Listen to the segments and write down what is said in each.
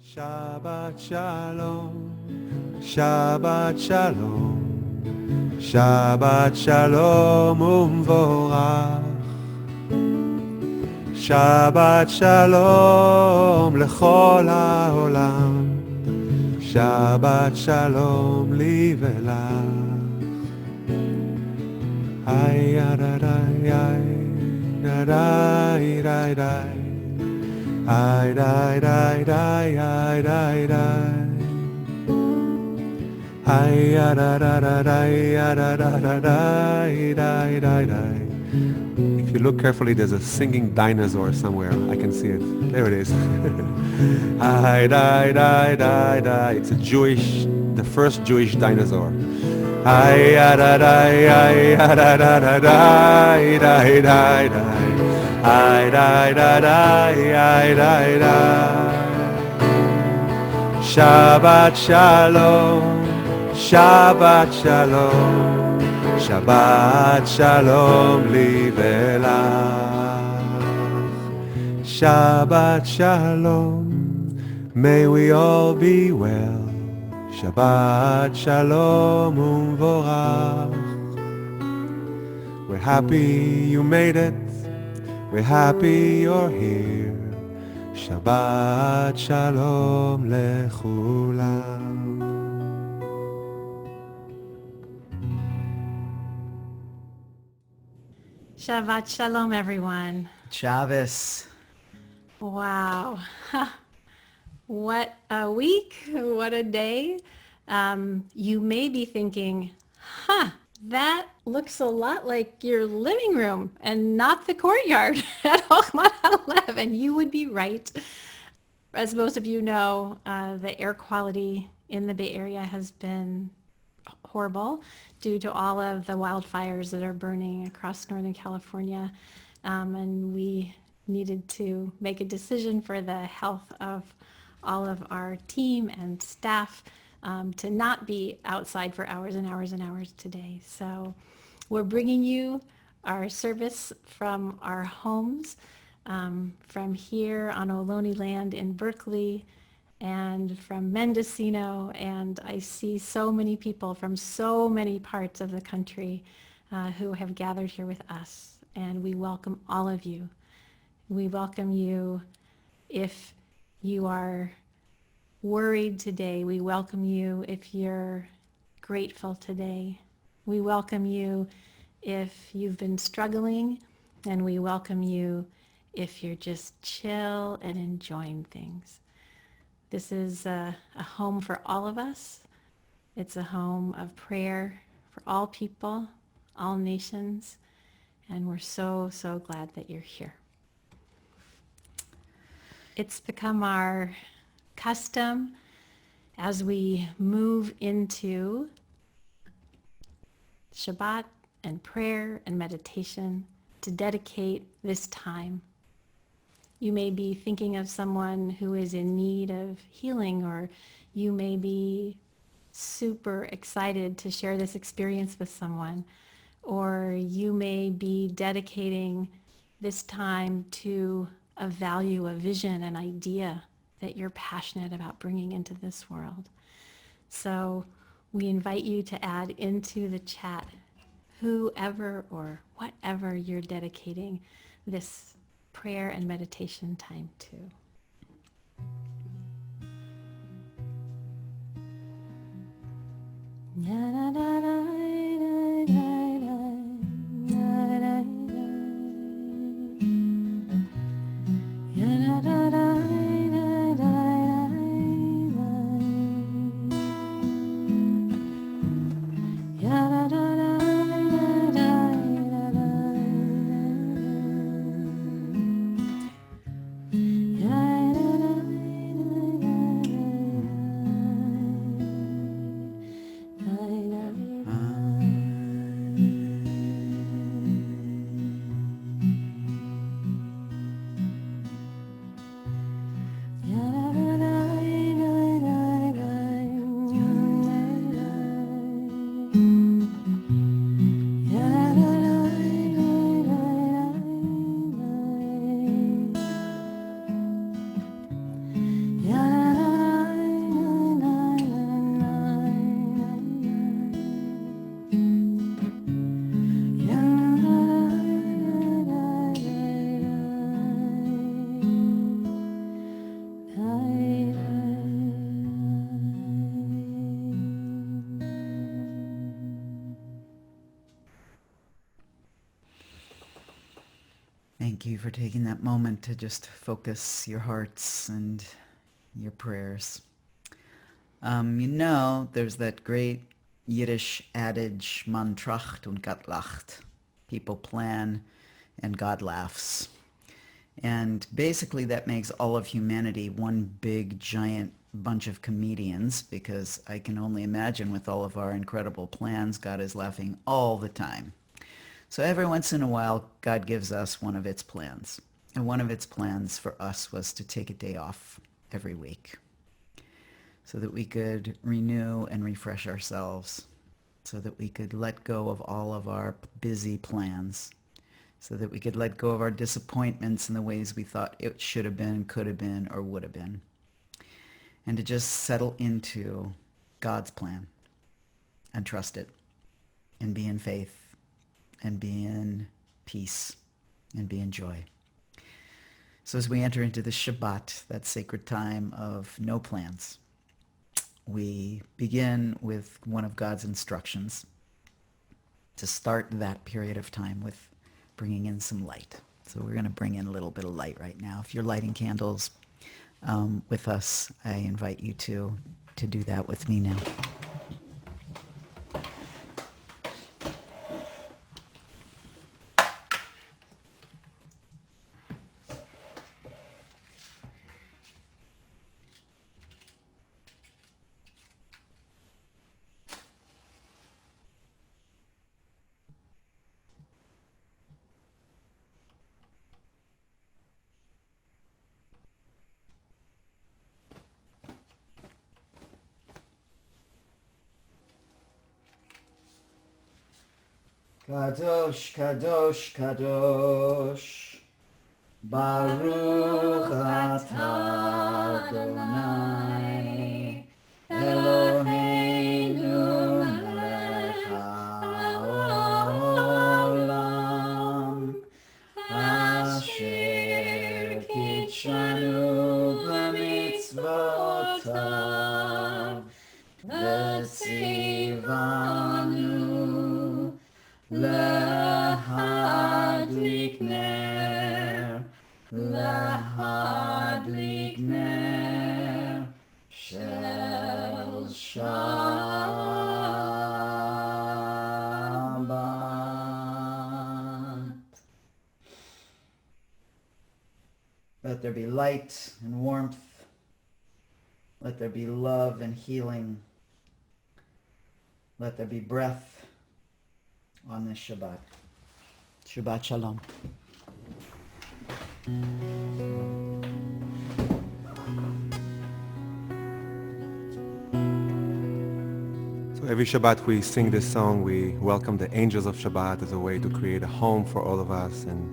Shabbat Shalom, Shabbat Shalom, Shabbat Shalom ומבורך. Shabbat Shalom לכל העולם, Shabbat Shalom לי ולך. איי איי איי איי איי איי Ay, ay, ay, ay, ay, ay, ay. Ay, ay, ay, ay, ay, ay, ay, ay. If you look carefully, there's a singing dinosaur somewhere. I can see it. There it is. Ay, ay, ay, ay, ay. It's the first Jewish dinosaur. Ay, ay, ay, ay, ay, ay, ay, ay, ay, ay. Ay, ay, ay, ay, ay, ay, ay. Shabbat Shalom, Shabbat Shalom, Shabbat Shalom li velach. Shabbat Shalom, may we all be well. Shabbat Shalom umvorach. We're happy you made it. We're happy you're here. Shabbat Shalom לכולם. Shabbat Shalom, everyone. Shabbos. Wow. What a week. What a day. You may be thinking, that looks a lot like your living room and not the courtyard at Chochmat HaLev. And you would be right. As most of you know, the air quality in the Bay Area has been horrible due to all of the wildfires that are burning across Northern California. And we needed to make a decision for the health of all of our team and staff to not be outside for hours and hours and hours today. So we're bringing you our service from our homes, from here on Ohlone land in Berkeley and from Mendocino. And I see so many people from so many parts of the country who have gathered here with us. And we welcome all of you. We welcome you if you are worried today. We welcome you if you're grateful today. We welcome you if you've been struggling, and we welcome you if you're just chill and enjoying things. This is a home for all of us. It's a home of prayer for all people, all nations, and we're so, so glad that you're here. It's become our custom as we move into Shabbat and prayer and meditation to dedicate this time. You may be thinking of someone who is in need of healing, or you may be super excited to share this experience with someone, or you may be dedicating this time to a value, a vision, an idea that you're passionate about bringing into this world. So we invite you to add into the chat whoever or whatever you're dedicating this prayer and meditation time to. I love you. Thank you for taking that moment to just focus your hearts and your prayers. There's that great Yiddish adage, man tracht und Gott lacht. People plan and God laughs. And basically that makes all of humanity one big, giant bunch of comedians, because I can only imagine with all of our incredible plans, God is laughing all the time. So every once in a while, God gives us one of its plans. And one of its plans for us was to take a day off every week so that we could renew and refresh ourselves, so that we could let go of all of our busy plans, so that we could let go of our disappointments in the ways we thought it should have been, could have been, or would have been, and to just settle into God's plan and trust it and be in faith and be in peace and be in joy. So as we enter into the Shabbat, that sacred time of no plans, we begin with one of God's instructions to start that period of time with bringing in some light. So we're going to bring in a little bit of light right now. If you're lighting candles with us, I invite you to do that with me now. Kadosh, Kadosh, Kadosh, Baruch atah Adonai, Eloheinu melech haolam, asher kitshanu b'mitzvotav, v'tzivanu Lahadlik ner shel Shabbat. Let there be light and warmth. Let there be love and healing. Let there be breath on this Shabbat. Shabbat Shalom. So every Shabbat we sing this song. We welcome the angels of Shabbat as a way to create a home for all of us, and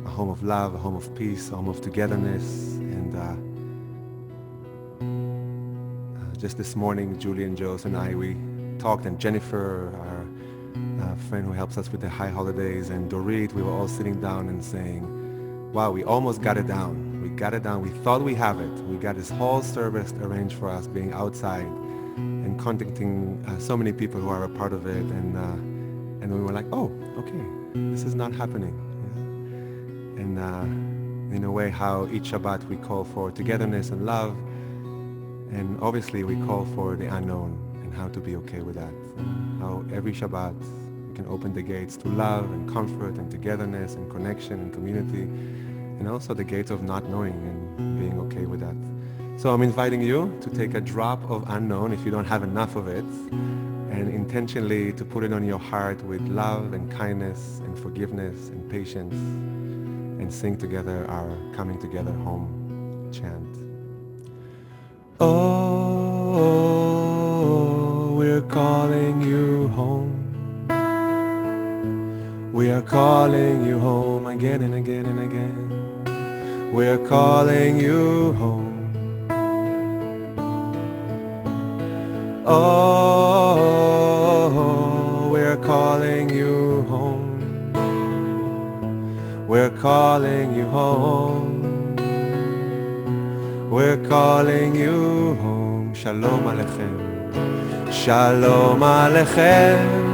a home of love, a home of peace, a home of togetherness. And just this morning, Julie and Jose and I, we talked, and Jennifer, our friend who helps us with the high holidays, and Dorit, we were all sitting down and saying, wow, we almost got it down. We got it down. We thought we have it. We got this whole service arranged for us, being outside and contacting so many people who are a part of it. And we were like, oh, okay, this is not happening. Yeah. And in a way, how each Shabbat we call for togetherness and love. And obviously we call for the unknown and how to be okay with that. How every Shabbat we can open the gates to love and comfort and togetherness and connection and community, and also the gates of not knowing and being okay with that. So I'm inviting you to take a drop of unknown if you don't have enough of it, and intentionally to put it on your heart with love and kindness and forgiveness and patience, and sing together our coming together home chant. Oh, we're calling you home. We are calling you home again and again and again. We're calling you home. Oh, we're calling you home. We're calling you home. We're calling you home. Shalom Aleichem. Shalom Aleichem.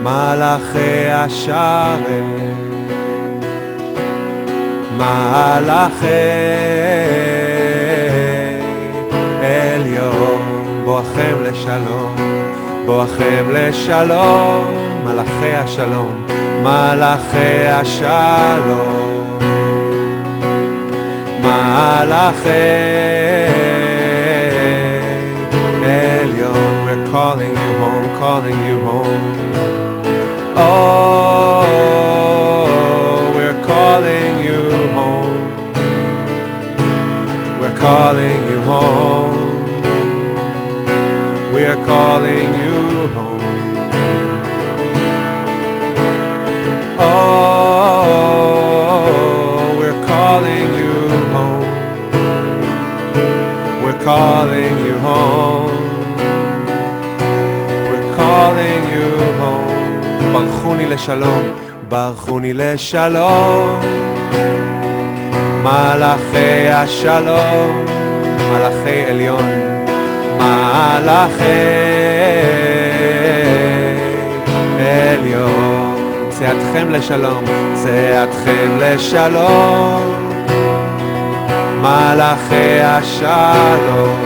Malachi Asharem. מלאכי עליון, בואכם לשלום, בואכם לשלום, מלאכי השלום, מלאכי השלום, מלאכי עליון. We're calling you home, calling you home. Oh, we're calling you home. We're calling you home. We're calling you home. Oh, we're calling you home. We're calling you home. We're calling you home. ברכוני לשלום, ברכוני לשלום, מלאכי השלום, מלאכי עליון, מלאכי עליון. צאתכם לשלום, צאתכם לשלום, מלאכי השלום,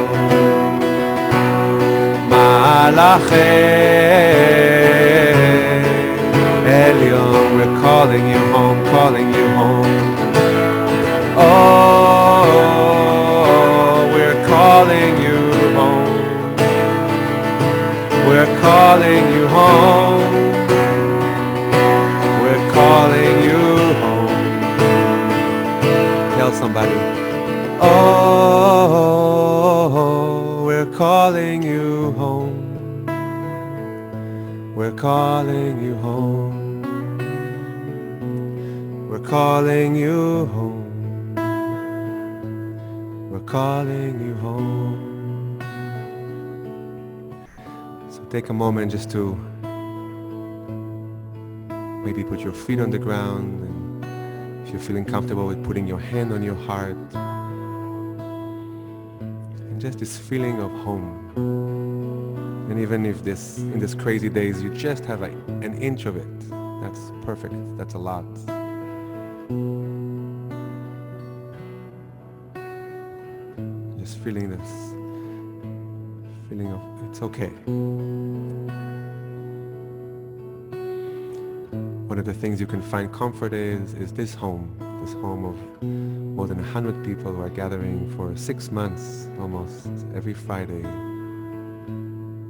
מלאכי עליון. We're calling you home, calling you home. Oh, we're calling you home. We're calling you home. We're calling you home. Tell somebody. Oh, we're calling you home. We're calling you home. We're calling you home. We're calling you home. So take a moment just to maybe put your feet on the ground, and if you're feeling comfortable with putting your hand on your heart, and just this feeling of home. And even if in this crazy days you just have like an inch of it, that's perfect, that's a lot. Just feeling this feeling of it's okay. One of the things you can find comfort is this home of more than 100 people who are gathering for 6 months almost every Friday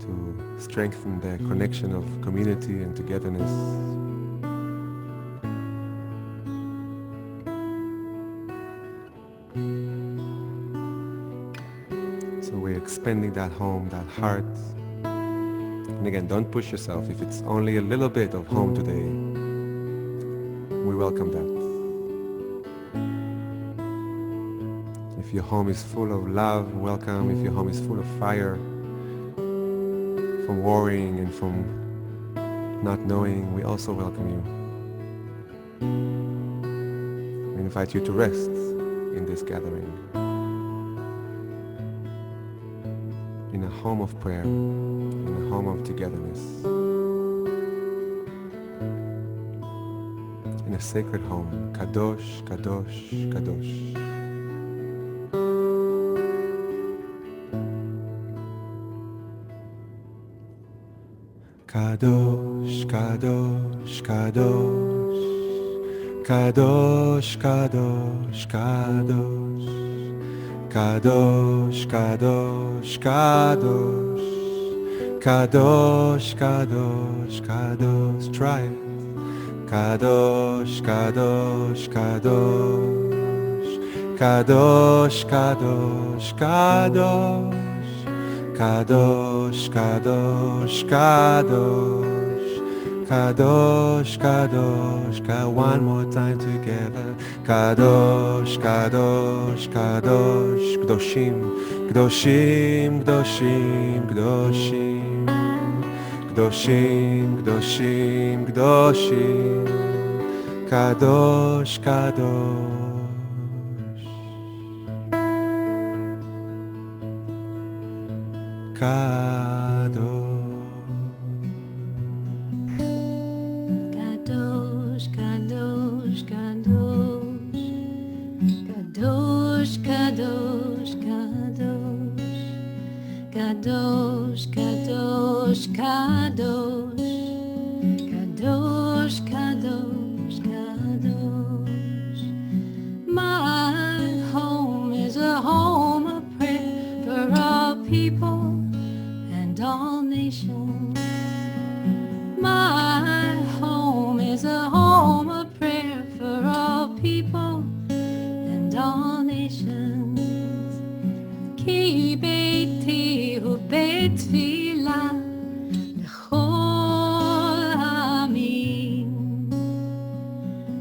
to strengthen the connection of community and togetherness. So we're expanding that home, that heart. And again, don't push yourself. If it's only a little bit of home today, we welcome that. If your home is full of love, welcome. If your home is full of fire, from worrying and from not knowing, we also welcome you. We invite you to rest in this gathering, in a home of prayer, in a home of togetherness, in a sacred home. Kadosh, Kadosh, Kadosh. Kadosh, Kadosh, Kadosh, Kadosh, Kadosh, Kadosh, Kadosh, Kadosh, Kadosh, Kadosh, Kadosh, Kadosh. Try it. Kadosh, Kadosh, Kadosh, Kadosh, Kadosh, Kadosh. Kadosh, Kadosh, Kadosh, Kadosh, Kadosh, one more time together. Kadosh, Kadosh, Kadosh, Kdoshim, Kdoshim, Kdoshim, Kdoshim, Kdoshim, Kdoshim, Kdoshim, Kadosh, Kadosh. Kadosh, Kadosh, Kadosh, donations. Ki beiti hu beit tefila lechol ha'amim.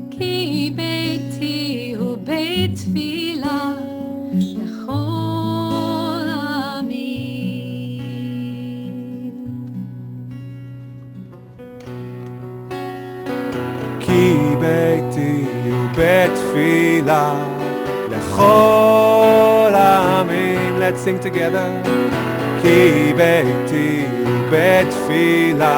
Ki beiti hu beit tefila lechol ha'amim. Ki beiti hu beit tefila lechol ha'amim. Let's sing together. Ki beiti hu beit tefila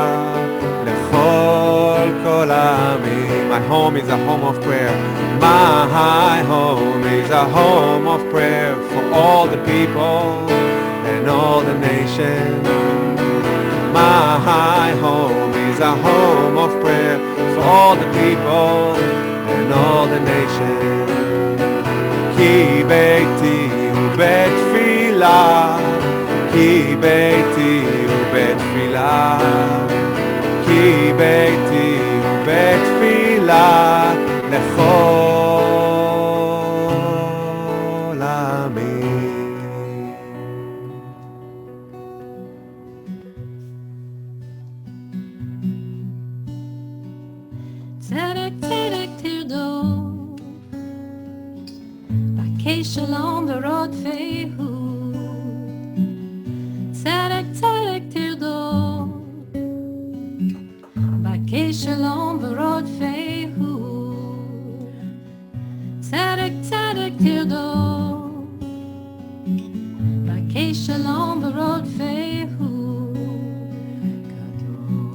lechol kol ha'amim. My home is a home of prayer. My home is a home of prayer for all the people and all the nations. My home is a home of prayer for all the people and all the nations. Ki beiti hu beit tefila, ki beiti hu beit tefila, ki beiti hu beit tefila lechol ha'amim. Tzedek, tzedek tirdof, bakei shalom v'rodfehu. Tzedek, tzedek tirdof, bakei shalom v'rodfehu. Tzedek, tzedek tirdof, bakei shalom v'rodfehu.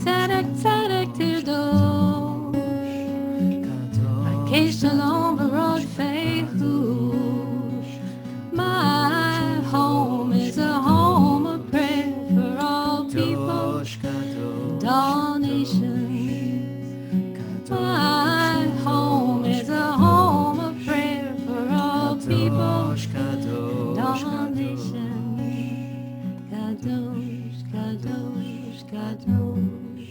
Tzedek, tzedek tirdof, bakei shalom v'rodfehu. My home is a home of prayer for all people, and all nations. My home is a home of prayer for all people, and all nations. Kadosh, kadosh, kadosh,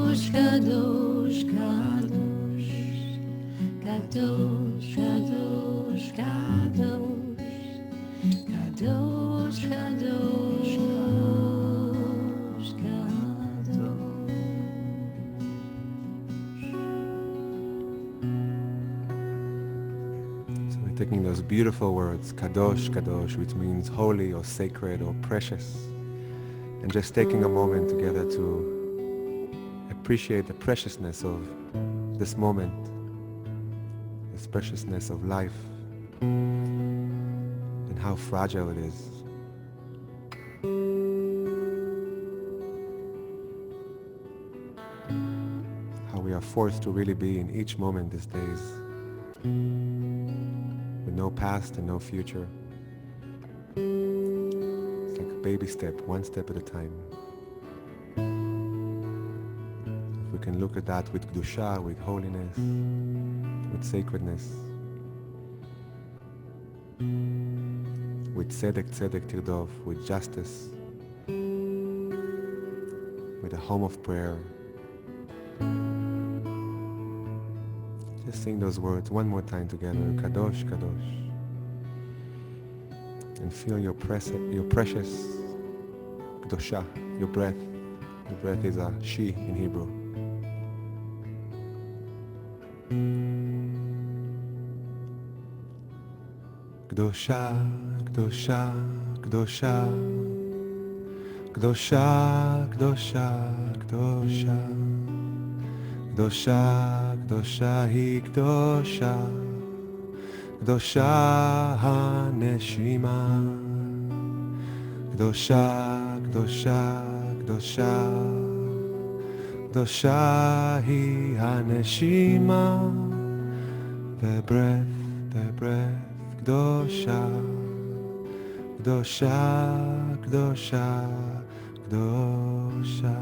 kadosh, kadosh, kadosh, kadosh, kadosh, kadosh, kadosh, kadosh, So we're taking those beautiful words, kadosh, kadosh, which means holy or sacred or precious, and just taking a moment together to appreciate the preciousness of this moment, this preciousness of life, and how fragile it is. How we are forced to really be in each moment these days, with no past and no future. It's like a baby step, one step at a time. If we can look at that with kedusha, with holiness, with sacredness, with tzedek, tzedek tirdof, with justice, with a home of prayer. Just sing those words one more time together, kadosh, kadosh, and feel your precious kedusha, your breath. Your breath is a she in Hebrew. Kedusha, kedusha, kedusha, kedusha, kedusha, kedusha, kedusha, kedusha hi kedusha, kedusha haneshima, kedusha, kedusha, kedusha, kedusha hi haneshima, the breath. Kedosha, Kedosha, Kedosha, Kedosha.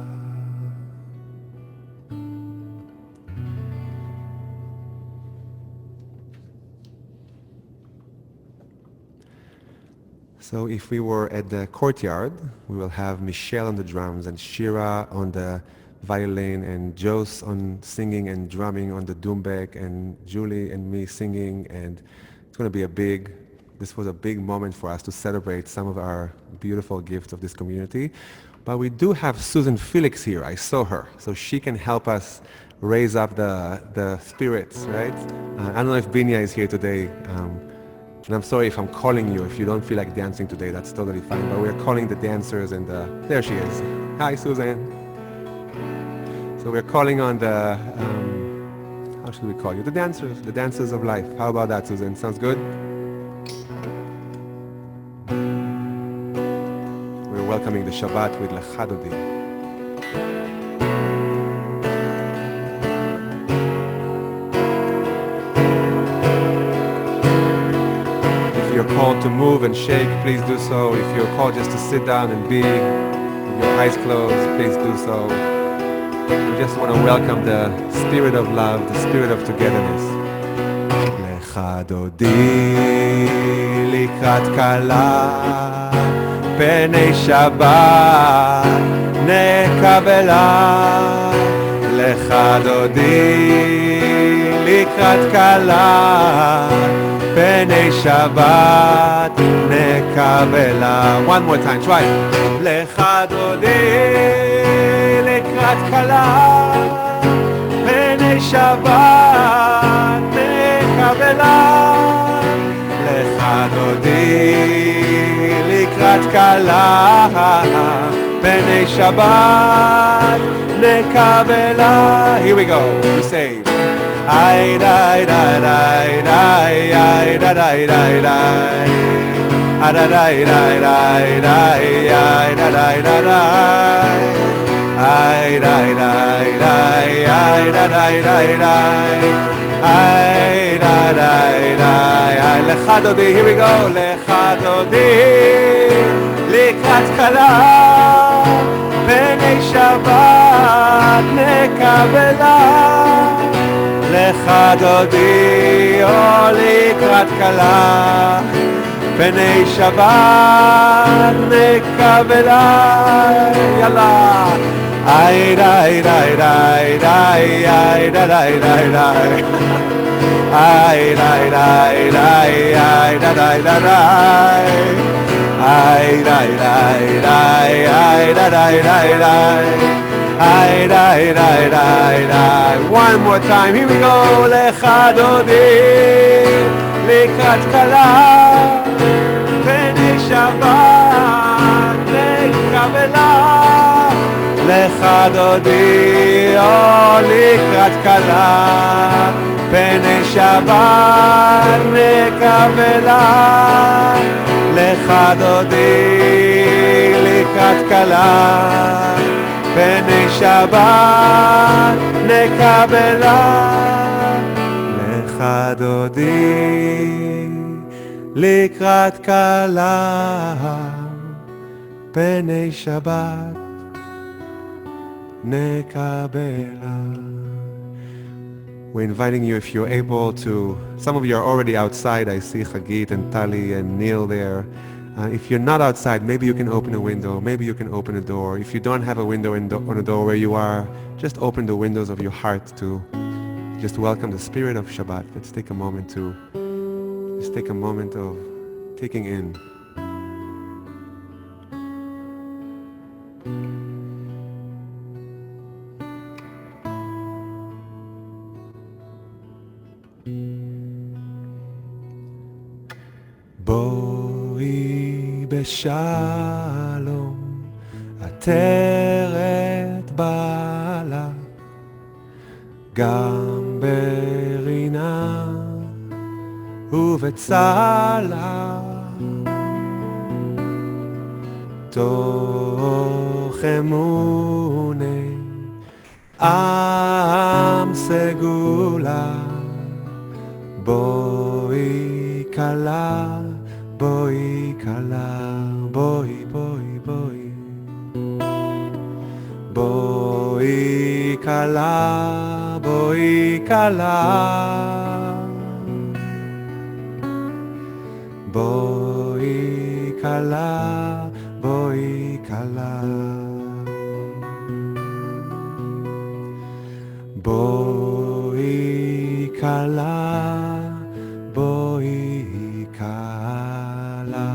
So if we were at the courtyard, we will have Michelle on the drums and Shira on the violin, and Jos on singing and drumming on the doumbek, and Julie and me singing, and it's going to be this was a big moment for us to celebrate some of our beautiful gifts of this community. But we do have Susan Felix here. I saw her, so she can help us raise up the spirits, right? I don't know if Binya is here today. And I'm sorry if I'm calling you. If you don't feel like dancing today, that's totally fine. But we're calling the dancers, and there she is. Hi, Suzanne. So we're calling on the, how should we call you? The dancers of life. How about that, Suzanne? Sounds good? We're welcoming the Shabbat with Lecha Dodi. If you're called to move and shake, please do so. If you're called just to sit down and be with your eyes closed, please do so. We just want to welcome the spirit of love, the spirit of togetherness. Lecha Dodi likrat kala pnei Shabbat nekabela. Lecha Dodi likrat kala pnei Shabbat nekabela. One more time, try. Lecha Dodi likrat kala pnei Shabbat nekabela. Lecha Dodi likrat kala pnei Shabbat nekabela. Here we go. We say ay dai dai dai dai ay dai dai dai dai ay dai dai dai dai ay dai dai dai dai ay dai dai dai ay dai dai dai dai ay dai dai dai ay Lecha Dodi. Here we go. Lecha Dodi likrat kala pnei Shabbat nekabela. Lecha Dodi likrat kala pnei Shabbat nekabela. Yalla. Ay dai dai dai dai ay dai dai dai dai ay dai dai dai ay dai dai dai dai ay dai dai dai ay dai dai dai dai ay dai dai dai dai. One more time, here we go. Lecha Dodi likrat kala pnei Shabbat nekabela. Lecha Dodi likrat kala pnei Shabbat nekabela. Lecha Dodi likrat kala pnei Shabbat nekabela. Lecha Dodi likrat kala pnei Shabbat nekabela. We're inviting you, if you're able to, some of you are already outside. I see Chagit and Tali and Neil there. If you're not outside, maybe you can open a window, maybe you can open a door. If you don't have a window on a door where you are, just open the windows of your heart to just welcome the spirit of Shabbat. Let's take a moment of taking in. בואי בשלום, עטרת בעלה, גם ברינה ובצלה, תוך אמוני עם סגולה. בואי כלה, בואי כלה, בואי בואי בואי, בואי כלה, בואי כלה, בואי כלה, בואי כלה. בואי קלה.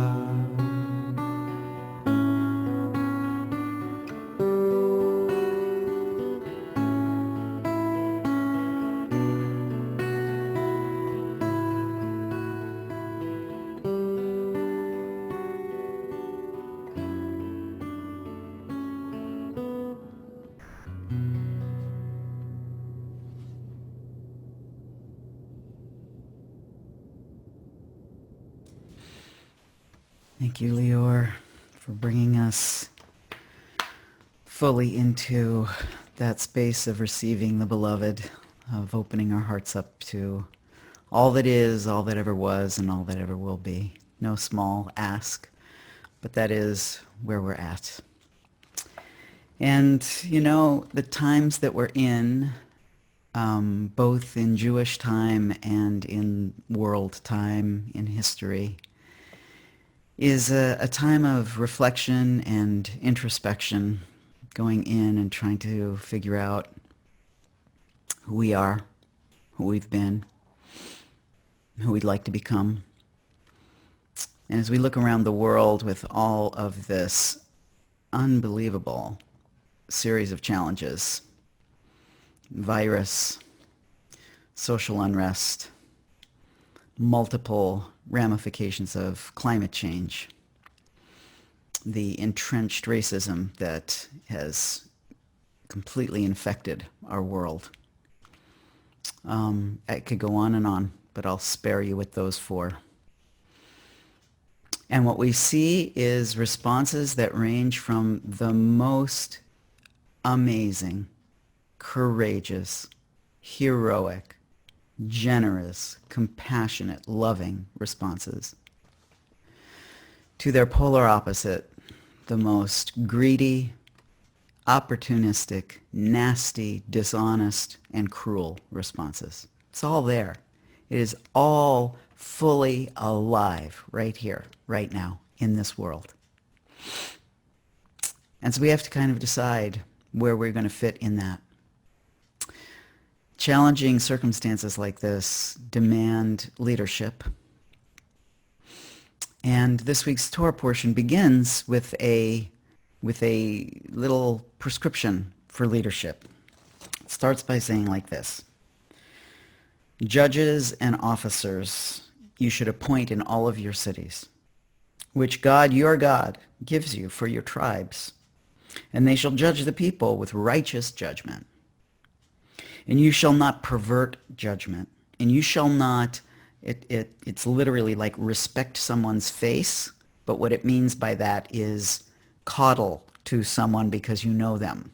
Thank you, Lior, for bringing us fully into that space of receiving the beloved, of opening our hearts up to all that is, all that ever was, and all that ever will be. No small ask, but that is where we're at. And, you know, the times that we're in, both in Jewish time and in world time, in history, is a time of reflection and introspection, going in and trying to figure out who we are, who we've been, who we'd like to become. And as we look around the world with all of this unbelievable series of challenges, virus, social unrest, multiple ramifications of climate change, the entrenched racism that has completely infected our world. I could go on, but I'll spare you with those four. And what we see is responses that range from the most amazing, courageous, heroic, generous, compassionate, loving responses to their polar opposite, the most greedy, opportunistic, nasty, dishonest, and cruel responses. It's all there. It is all fully alive right here, right now, in this world. And so we have to kind of decide where we're going to fit in that. Challenging circumstances like this demand leadership. And this week's Torah portion begins with a little prescription for leadership. It starts by saying like this: judges and officers you should appoint in all of your cities, which God, your God, gives you for your tribes. And they shall judge the people with righteous judgment. And you shall not pervert judgment. And you shall not, it's literally like respect someone's face, but what it means by that is coddle to someone because you know them.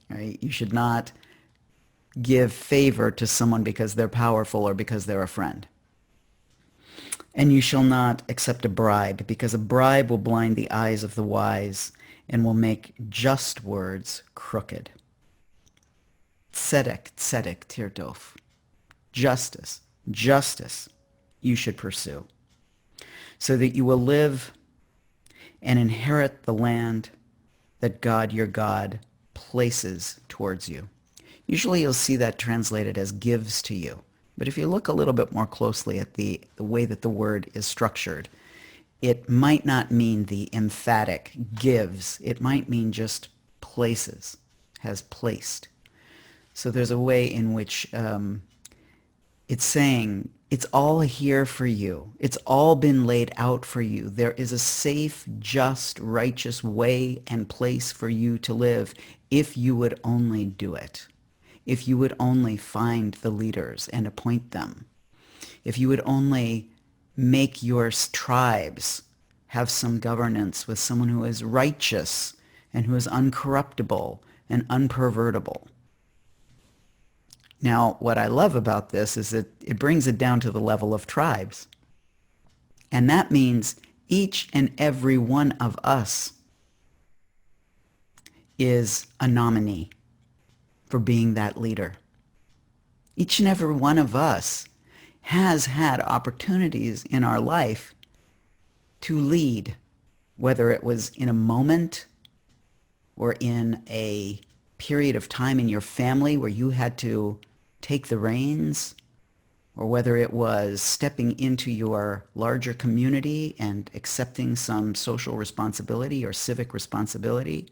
Right? You should not give favor to someone because they're powerful or because they're a friend. And you shall not accept a bribe, because a bribe will blind the eyes of the wise and will make just words crooked. Tzedek, tzedek, tirdof. Justice, justice you should pursue, so that you will live and inherit the land that God, your God, places towards you. Usually you'll see that translated as gives to you. But if you look a little bit more closely at the way that the word is structured, it might not mean the emphatic gives. It might mean just places, has placed. So there's a way in which it's saying, it's all here for you. It's all been laid out for you. There is a safe, just, righteous way and place for you to live if you would only do it. If you would only find the leaders and appoint them. If you would only make your tribes have some governance with someone who is righteous and who is uncorruptible and unpervertible. Now, what I love about this is that it brings it down to the level of tribes. And that means each and every one of us is a nominee for being that leader. Each and every one of us has had opportunities in our life to lead, whether it was in a moment or in a period of time in your family where you had to take the reins, or whether it was stepping into your larger community and accepting some social responsibility or civic responsibility,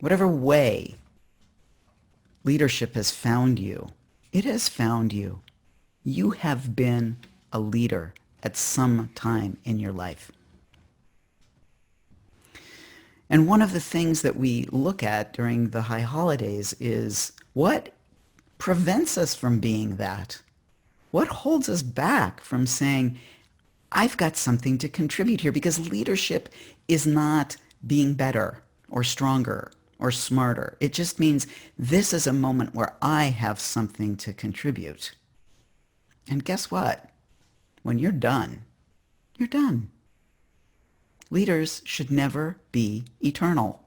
whatever way leadership has found you, it has found you. You have been a leader at some time in your life. And one of the things that we look at during the high holidays is what prevents us from being that? What holds us back from saying, I've got something to contribute here? Because leadership is not being better or stronger or smarter. It just means this is a moment where I have something to contribute. And guess what? When you're done, you're done. Leaders should never be eternal.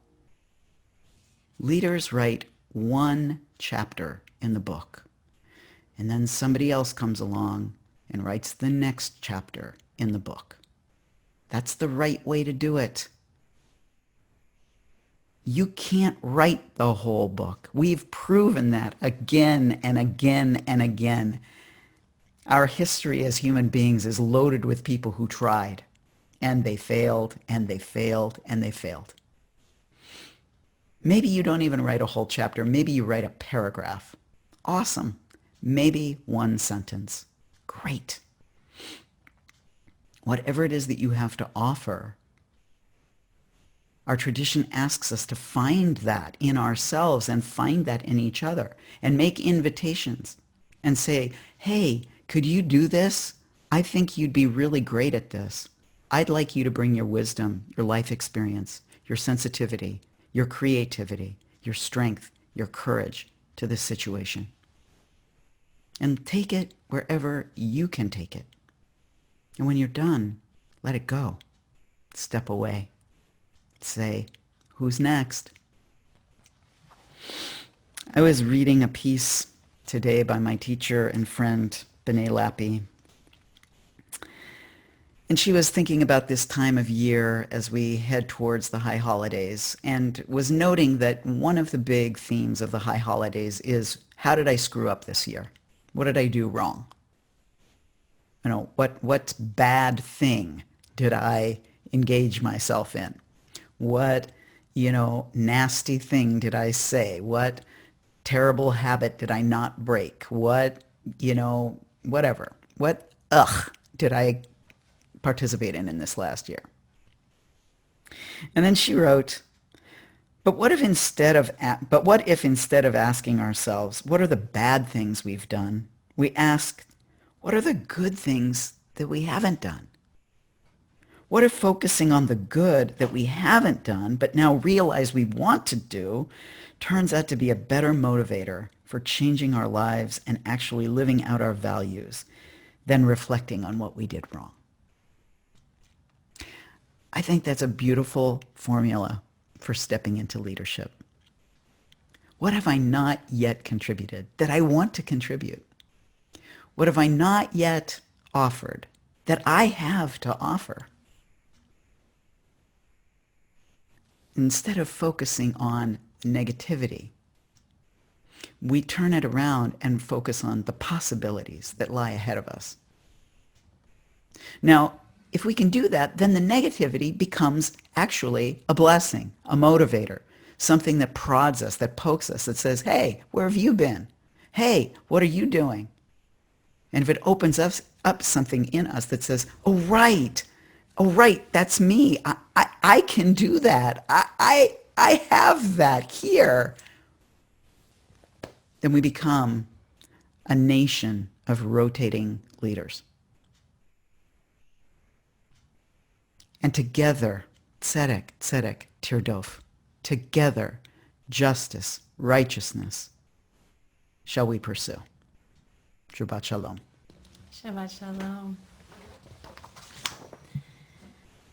Leaders write one chapter in the book, and then somebody else comes along and writes the next chapter in the book. That's the right way to do it. You can't write the whole book. We've proven that again and again and again. Our history as human beings is loaded with people who tried, and they failed, and they failed, and they failed. Maybe you don't even write a whole chapter. Maybe you write a paragraph. Awesome. Maybe one sentence. Great. Whatever it is that you have to offer, our tradition asks us to find that in ourselves and find that in each other and make invitations and say, hey, could you do this? I think you'd be really great at this. I'd like you to bring your wisdom, your life experience, your sensitivity, your creativity, your strength, your courage to this situation. And take it wherever you can take it. And when you're done, let it go. Step away. Say, who's next? I was reading a piece today by my teacher and friend, B'nai Lappi. And she was thinking about this time of year as we head towards the high holidays and was noting that one of the big themes of the high holidays is, how did I screw up this year? What did I do wrong? You know, what bad thing did I engage myself in? What, nasty thing did I say? What terrible habit did I not break? What, whatever. What did I participate in this last year? And then she wrote, but what if instead of asking ourselves, what are the bad things we've done, we asked, what are the good things that we haven't done? What if focusing on the good that we haven't done, but now realize we want to do, turns out to be a better motivator for changing our lives and actually living out our values than reflecting on what we did wrong? I think that's a beautiful formula for stepping into leadership. What have I not yet contributed that I want to contribute? What have I not yet offered that I have to offer? Instead of focusing on negativity, we turn it around and focus on the possibilities that lie ahead of us. Now, if we can do that, then the negativity becomes actually a blessing, a motivator, something that prods us, that pokes us, that says, hey, where have you been? Hey, what are you doing? And if it opens up something in us that says, oh, right, that's me. I can do that. I have that here. Then we become a nation of rotating leaders. And together, tzedek, tirdof, together, justice, righteousness, shall we pursue. Shabbat shalom. Shabbat shalom.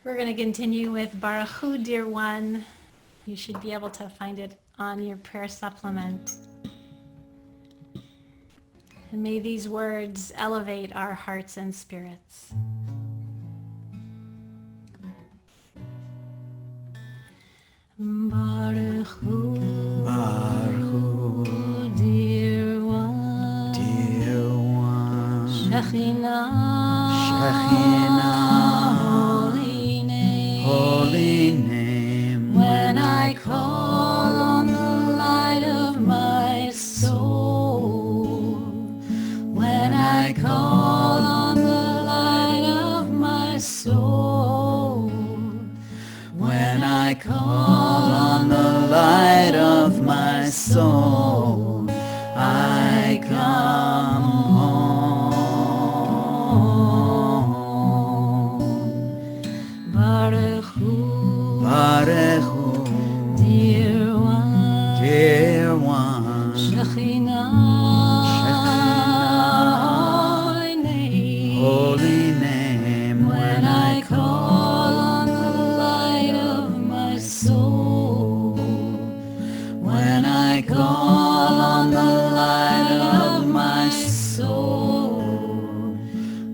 We're going to continue with Baruch Hu, dear one. You should be able to find it on your prayer supplement. And may these words elevate our hearts and spirits. Baruch Hu, dear one. holy name. holy name. When I call on the light of my soul, when I call on the light of my soul, When I call on the light of my soul, I come home. Baruch Hu, Baruch Hu, dear one, dear one, Shekhinah, holy name. holy name. When I call on the light of my soul, when I call on the light of my soul,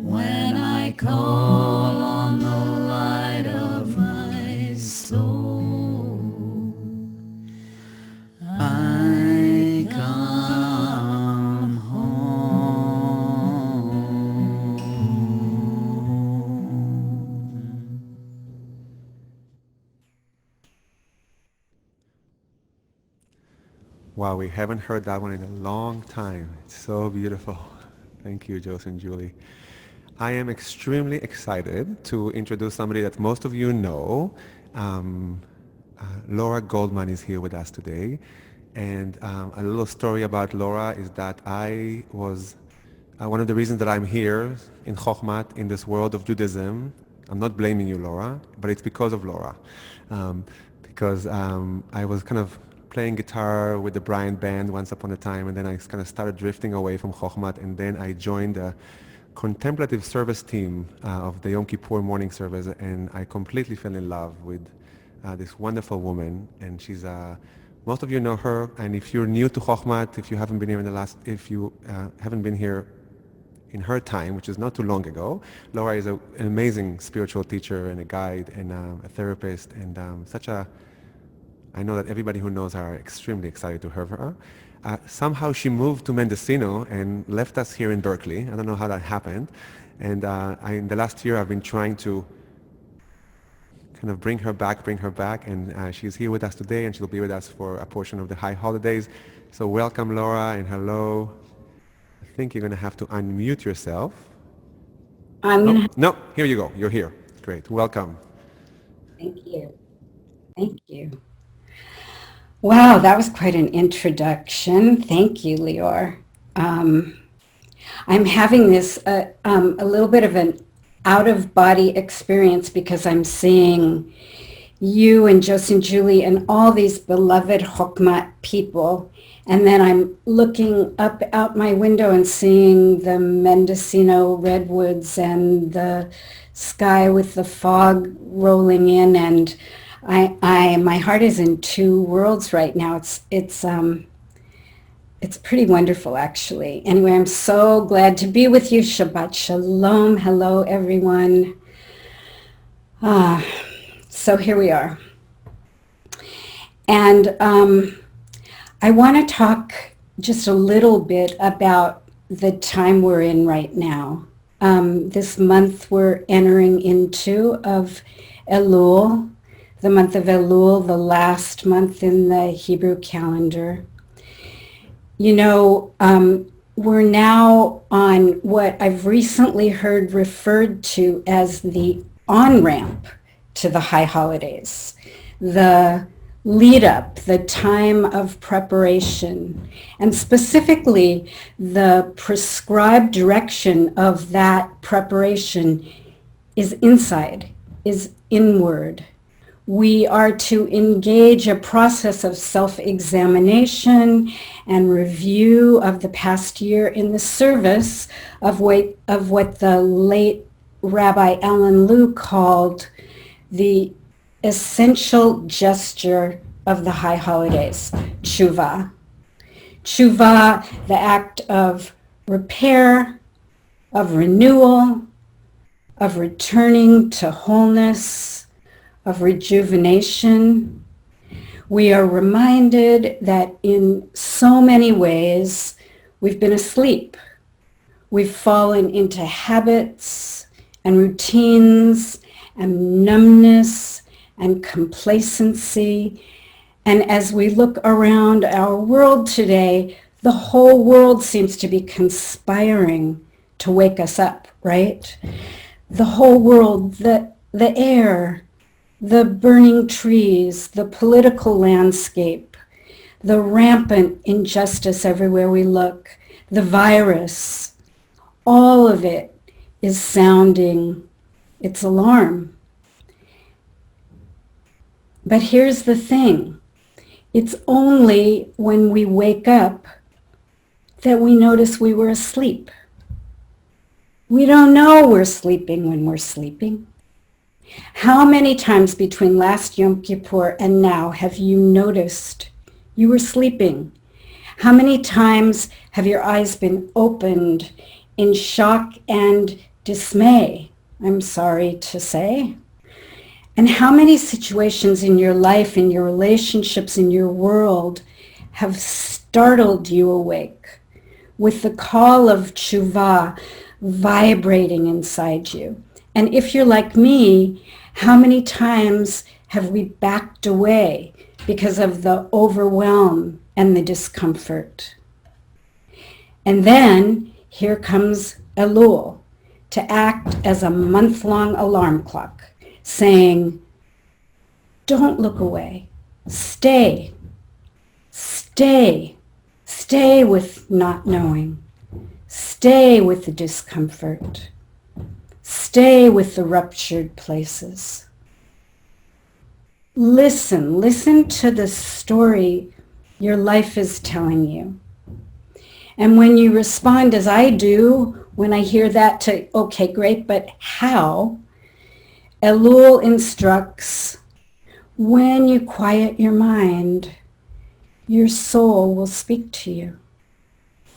when I call on the light of my soul, I come home. Wow, we haven't heard that one in a long time. It's so beautiful. Thank you, Joseph and Julie. I am extremely excited to introduce somebody that most of you know. Laura Goldman is here with us today. And a little story about Laura is that I was one of the reasons that I'm here in Chochmat, in this world of Judaism. I'm not blaming you, Laura, but it's because of Laura. Because I was kind of playing guitar with the Bryant Band once upon a time, and then I kind of started drifting away from Chochmat, and then I joined the contemplative service team of the Yom Kippur morning service, and I completely fell in love with this wonderful woman, and she's most of you know her, and if you're new to Chochmat, if you haven't been here if you haven't been here in her time, which is not too long ago, Laura is an amazing spiritual teacher and a guide and a therapist, and I know that everybody who knows her are extremely excited to have her. Somehow she moved to Mendocino and left us here in Berkeley. I don't know how that happened. And in the last year, I've been trying to kind of bring her back, and she's here with us today, and she'll be with us for a portion of the high holidays. So welcome, Laura, and hello. I think you're going to have to unmute yourself. No, here you go. You're here. Great. Welcome. Thank you. Thank you. Wow, that was quite an introduction. Thank you, Lior. I'm having this a little bit of an out-of-body experience because I'm seeing you and Joseph and Julie and all these beloved Chochmat people. And then I'm looking up out my window and seeing the Mendocino redwoods and the sky with the fog rolling in. And my heart is in two worlds right now. It's pretty wonderful, actually. Anyway, I'm so glad to be with you. Shabbat Shalom. Hello, everyone. So here we are. And I want to talk just a little bit about the time we're in right now. This month we're entering into of Elul, the month of Elul, the last month in the Hebrew calendar. You know, we're now on what I've recently heard referred to as the on-ramp to the high holidays, the lead up, the time of preparation, and specifically the prescribed direction of that preparation is inside, is inward. We are to engage a process of self-examination and review of the past year in the service of what the late Rabbi Alan Liu called the essential gesture of the high holidays, tshuva. Tshuva, the act of repair, of renewal, of returning to wholeness, of rejuvenation. We are reminded that in so many ways we've been asleep. We've fallen into habits and routines and numbness and complacency. And as we look around our world today, the whole world seems to be conspiring to wake us up, right? The whole world, the air, the burning trees, the political landscape, the rampant injustice everywhere we look, the virus, all of it is sounding its alarm. But here's the thing. It's only when we wake up that we notice we were asleep. We don't know we're sleeping when we're sleeping. How many times between last Yom Kippur and now have you noticed you were sleeping? How many times have your eyes been opened in shock and dismay, I'm sorry to say? And how many situations in your life, in your relationships, in your world have startled you awake with the call of tshuva vibrating inside you? And if you're like me, how many times have we backed away because of the overwhelm and the discomfort? And then here comes Elul to act as a month-long alarm clock, saying, don't look away. Stay. Stay. Stay with not knowing. Stay with the discomfort. Stay with the ruptured places. Listen to the story your life is telling you. And when you respond as I do, when I hear that to, okay, great, but how? Elul instructs, when you quiet your mind, your soul will speak to you.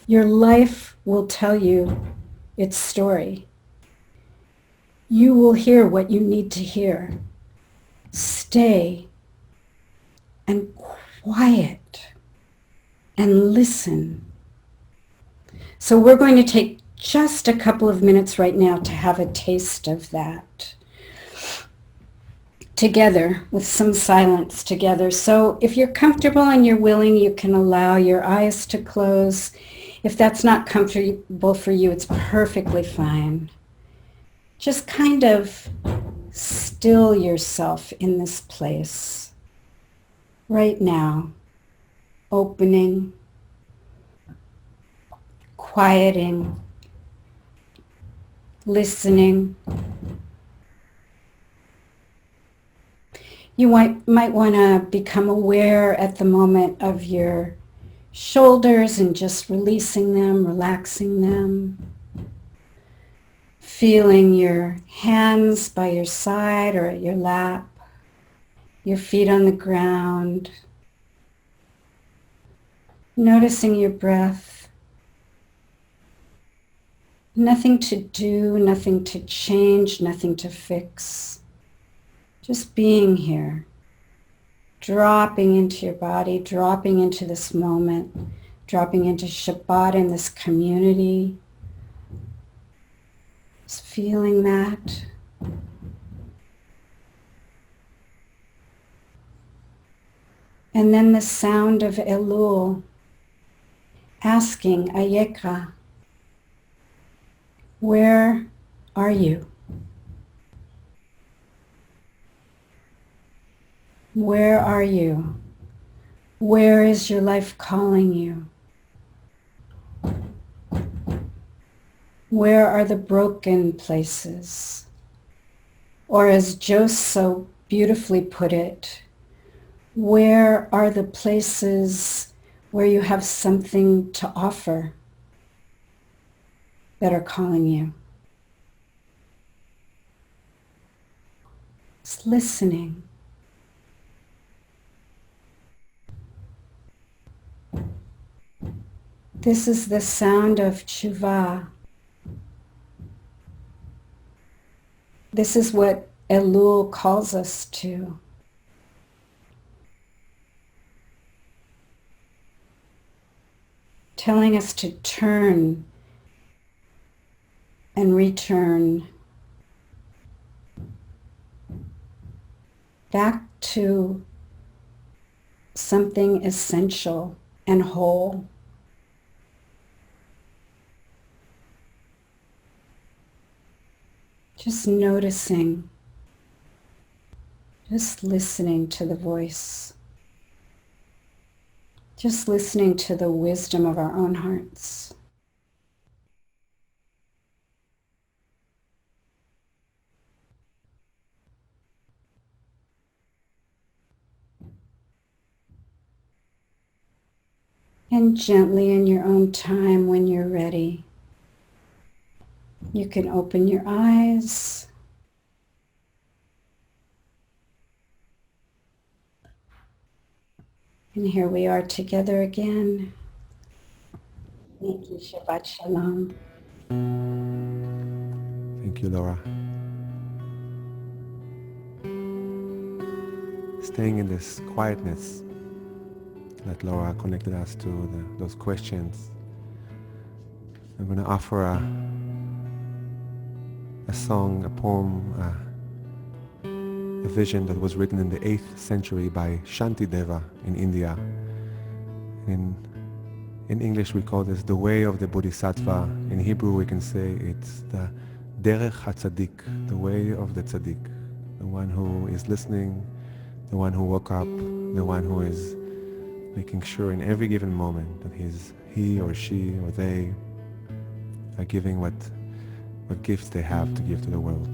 Your life will tell you its story. You will hear what you need to hear. Stay and quiet and listen. So we're going to take just a couple of minutes right now to have a taste of that together, with some silence together. So if you're comfortable and you're willing, you can allow your eyes to close. If that's not comfortable for you, it's perfectly fine. Just kind of still yourself in this place right now, opening, quieting, listening. You might want to become aware at the moment of your shoulders and just releasing them, relaxing them. Feeling your hands by your side or at your lap, your feet on the ground. Noticing your breath. Nothing to do, nothing to change, nothing to fix. Just being here, dropping into your body, dropping into this moment, dropping into Shabbat in this community. Just feeling that. And then the sound of Elul asking Ayeka, where are you? Where are you? Where is your life calling you? Where are the broken places? Or as Joe so beautifully put it, where are the places where you have something to offer that are calling you? Just listening. This is the sound of tshuva. This is what Elul calls us to. Telling us to turn and return back to something essential and whole. Just noticing, just listening to the voice, just listening to the wisdom of our own hearts. And gently in your own time, when you're ready, you can open your eyes. And here we are together again. Thank you, Shabbat Shalom. Thank you, Laura. Staying in this quietness that Laura connected us to, those questions. I'm going to offer a song, a poem, a vision that was written in the 8th century by Shanti Deva in India. In English we call this the way of the Bodhisattva. In Hebrew we can say it's the Derech HaTzadik, the way of the Tzaddik, the one who is listening, the one who woke up, the one who is making sure in every given moment that he or she or they are giving what gifts they have to give to the world.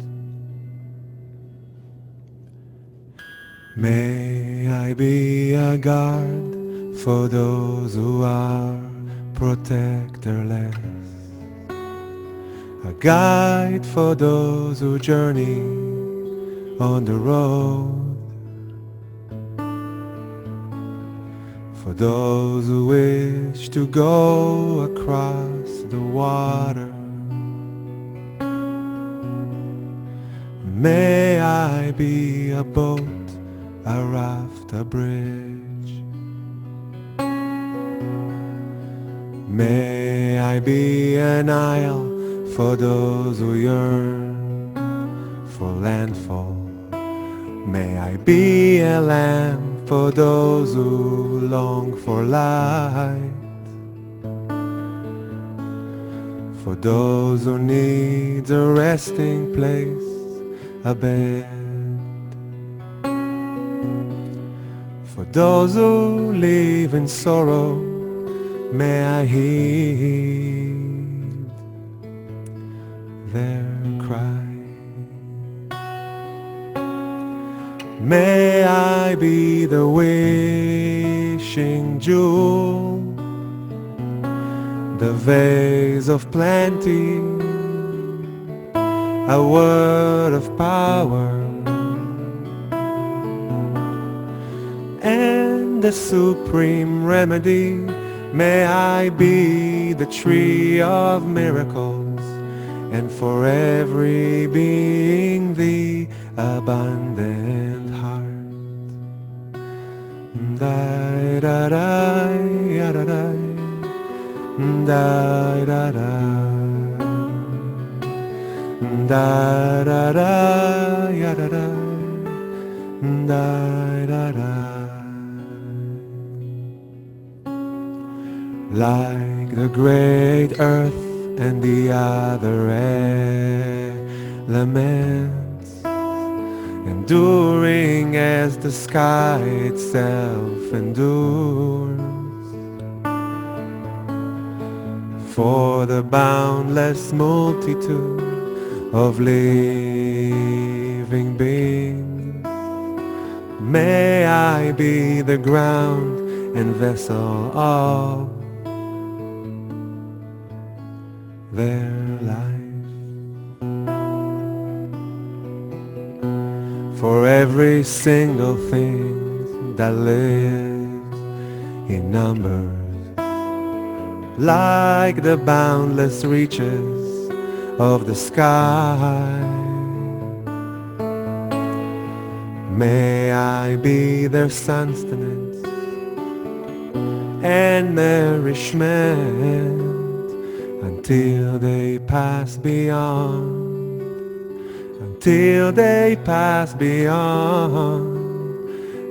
May I be a guard for those who are protectorless, a guide for those who journey on the road, for those who wish to go across the water. May I be a boat, a raft, a bridge. May I be an isle for those who yearn for landfall. May I be a lamp for those who long for light, for those who need a resting place, a bed, for those who live in sorrow. May I heed their cry. May I be the wishing jewel, the vase of plenty, a word of power, and the supreme remedy. May I be the tree of miracles, and for every being the abundant heart. Da da da da da da da da da da da da da da da. Like the great earth and the other elements, enduring as the sky itself endures, for the boundless multitude of living beings. May I be the ground and vessel of their life. For every single thing that lives in numbers, like the boundless reaches of the sky. May I be their sustenance and nourishment until they pass beyond, until they pass beyond,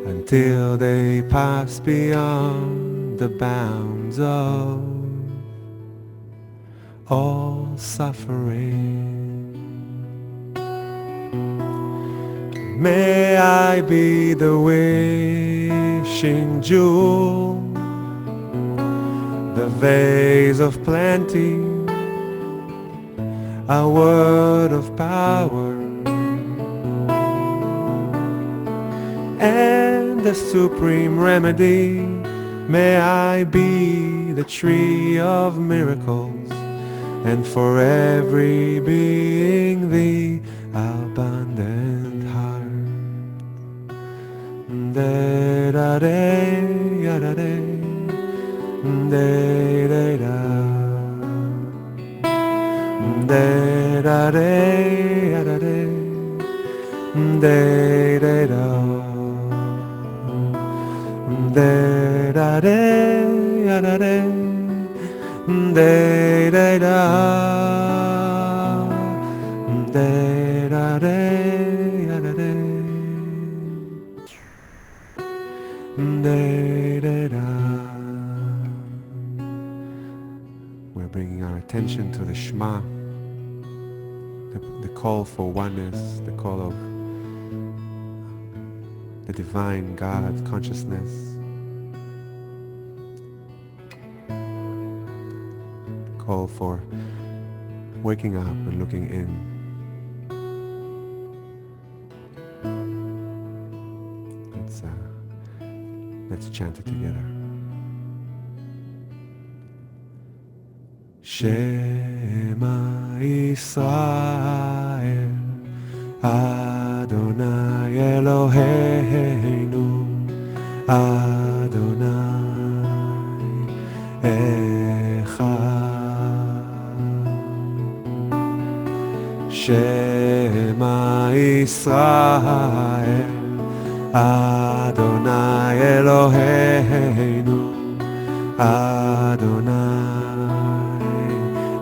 until they pass beyond the bounds of all suffering. May I be the wishing jewel, the vase of plenty, a word of power, and the supreme remedy. May I be the tree of miracles, and for every being the abundant heart. Da-da-day, da-da-day, da-da-da, da-da-day, da-da-day, da-da-da, da-da-day, da-da-day, da-da-da, da-da-day, da-da-day. We're bringing our attention to the Shema, the call for oneness, the call of the divine God consciousness. Call for waking up and looking in. Let's chant it together. Shema Yisrael, Adonai Eloheinu, Adonai Echad. Shema Yisrael, Adonai Eloheinu, Adonai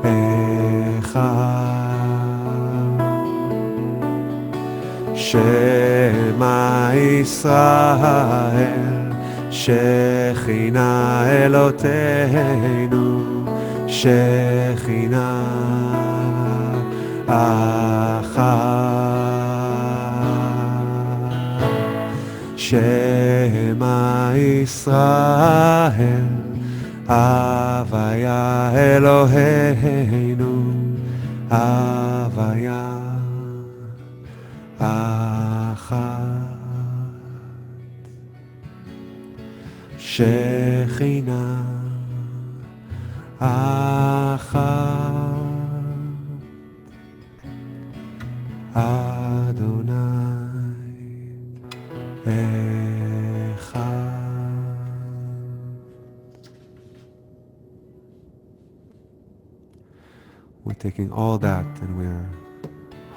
Echad. Shema Yisrael, Shechina Eloteinu, Shechina Achad. Shema Yisrael, Havaya Eloheinu, Havaya Achad. Shechina Achad, Adonai Echad. We're taking all that and we're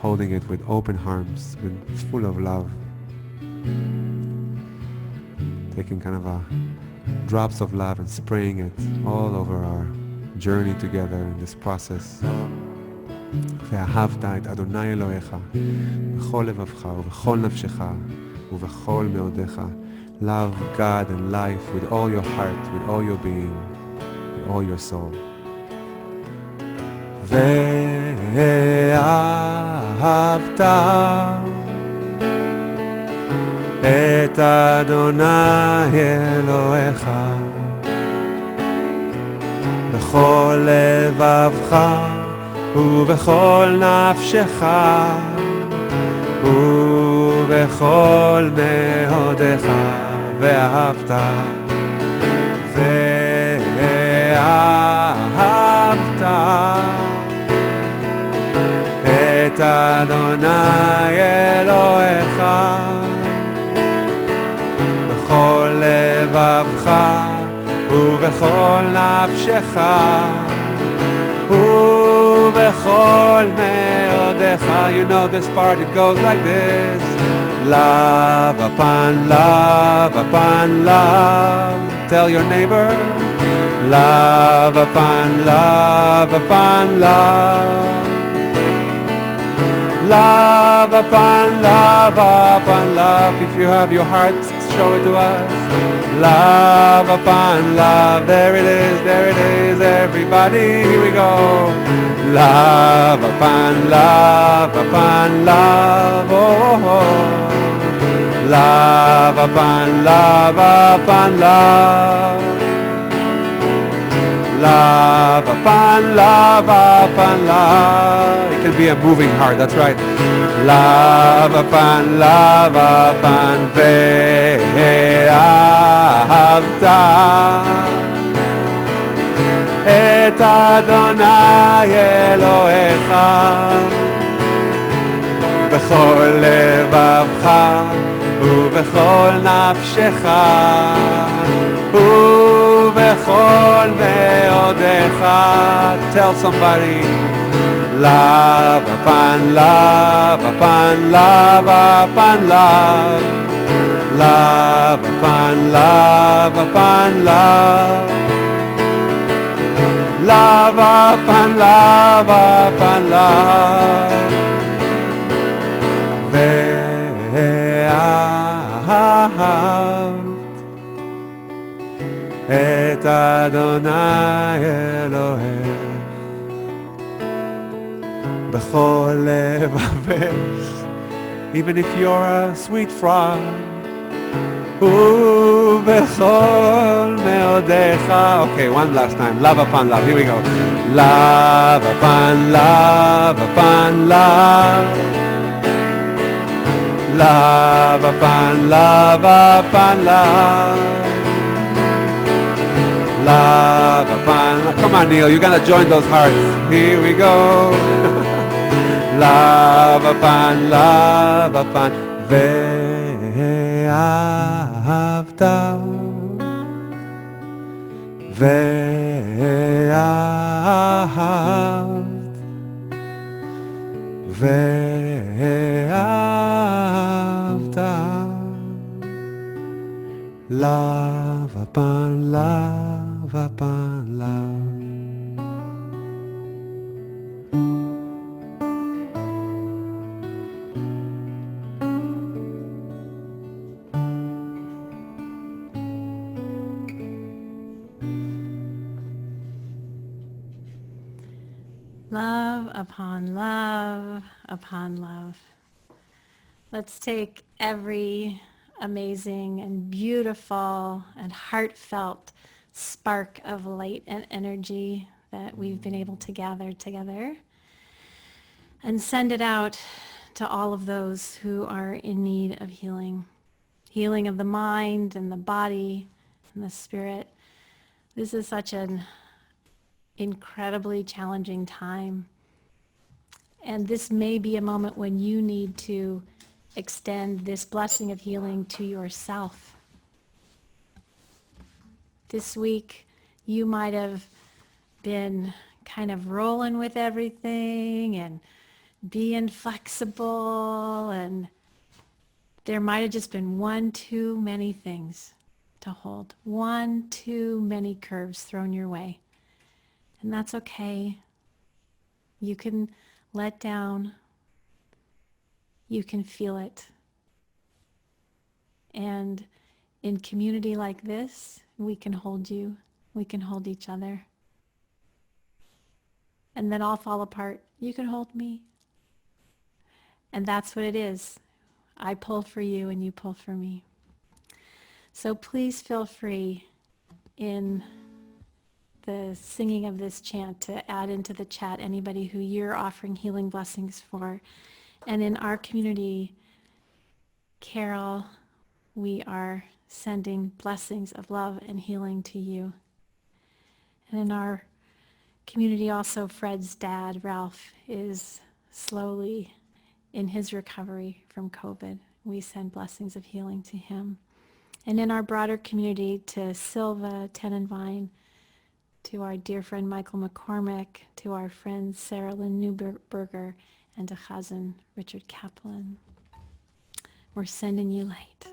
holding it with open arms, full of love. Taking kind of drops of love and spraying it all over our journey together in this process. ואהבת את אדוני אלוהיך בכל לבבך ובכל נפשך ובכל מאודיך. Love God and life with all your heart, with all your being, with all your soul. ואהבת את אדוני אלוהיך בכל לבבך ובכל נפשך ובכל מאודיך. ואהבת את אדוני אלוהיך בכל לבבך ובכל נפשך ובכל מאודיך. You know this part, it goes like this. Love upon love upon love. Tell your neighbor. Love upon love upon love. Love upon love upon love. If you have your heart, show it to us. Love upon love. There it is, everybody. Here we go. Love upon love upon love. Oh, oh. Love upon love upon love. Love upon love upon love. It can be a moving heart, that's right. Love upon love upon ve'ahavta et Adonai Elohecha bechol levavcha ובכל נפשך ובכל מאודיך. Tell somebody. Love upon love upon love upon love. Love upon love upon love. Love upon love upon love. את אדוני אלוהיך בכל לבבך, even if you're a sweet frog, ובכל מאודיך. Okay, one last time. Love upon love. Here we go. Love upon love upon love. Love upon love upon love. Love upon... Come on, Neil, you gotta join those hearts. Here we go. Love upon love upon ve'ahavta ve'ahavt ve'ahavta. Love upon love upon love. Love upon love upon love. Let's take every amazing and beautiful and heartfelt spark of light and energy that we've been able to gather together and send it out to all of those who are in need of healing. Healing of the mind and the body and the spirit. This is such an incredibly challenging time. And this may be a moment when you need to extend this blessing of healing to yourself. This week, you might have been kind of rolling with everything and being flexible, and there might have just been one too many things to hold, one too many curves thrown your way. And that's okay. You can let down. You can feel it. And in community like this, we can hold you. We can hold each other. And then I'll fall apart. You can hold me. And that's what it is. I pull for you and you pull for me. So please feel free in the singing of this chant to add into the chat anybody who you're offering healing blessings for. And in our community, Carol, we are sending blessings of love and healing to you. And in our community also, Fred's dad, Ralph, is slowly in his recovery from COVID. We send blessings of healing to him. And in our broader community, to Silva Tenenvine, to our dear friend Michael McCormick, to our friend Sarah Lynn Newberger, and to Chazan Richard Kaplan. We're sending you light.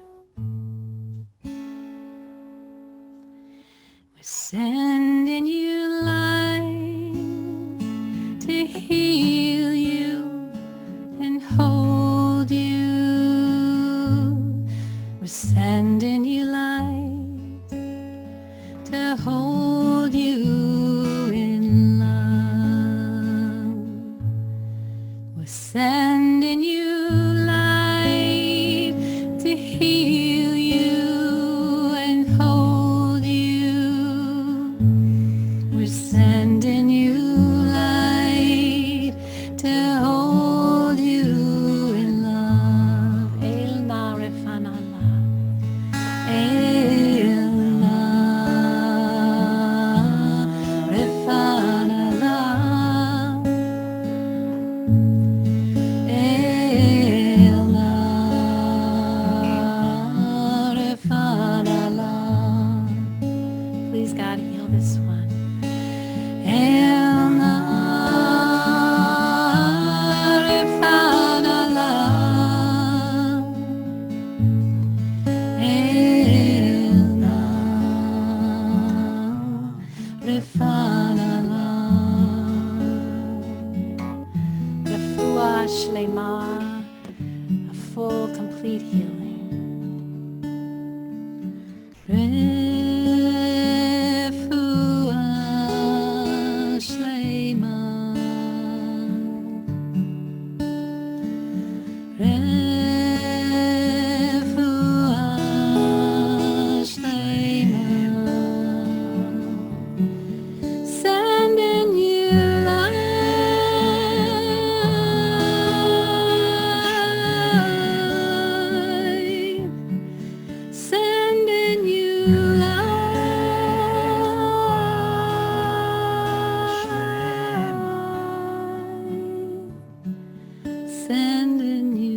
We're sending you light to heal you and hold you. We're sending you light to hold you in love. We're sending you light to heal you and hold you. We're sending you light to hold you in love. El Narifan Allah. El Narifan Allah. El Narifan Allah. Please, God, heal this one. El Narifan Allah. El Narifan Allah. Refuah Shlema, a full, complete healing. Refuah Shlema. Refuah Shlema. Sending you light. Sending you light. Sending you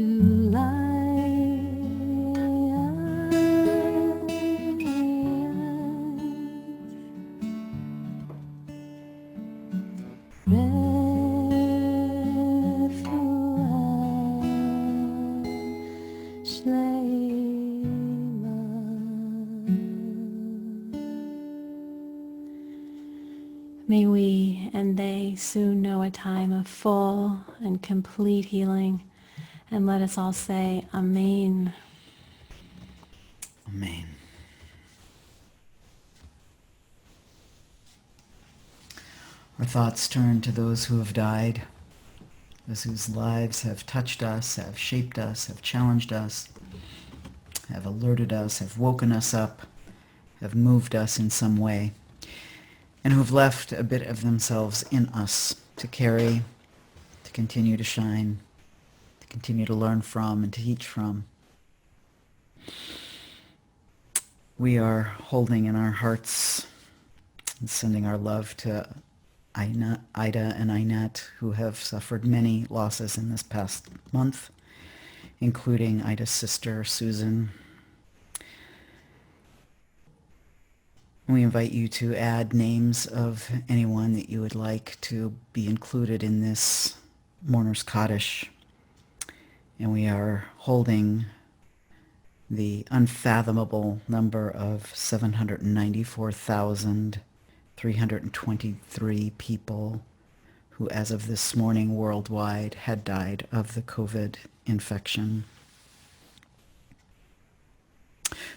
May we and they soon know a time of full and complete healing. And let us all say, Amen. Amen. Our thoughts turn to those who have died, those whose lives have touched us, have shaped us, have challenged us, have alerted us, have woken us up, have moved us in some way, and who've left a bit of themselves in us to carry, to continue to shine, to continue to learn from and to teach from. We are holding in our hearts and sending our love to Ida and Einat, who have suffered many losses in this past month, including Ida's sister, Susan. We invite you to add names of anyone that you would like to be included in this Mourner's Kaddish. And we are holding the unfathomable number of 794,323 people who, as of this morning worldwide, had died of the COVID infection.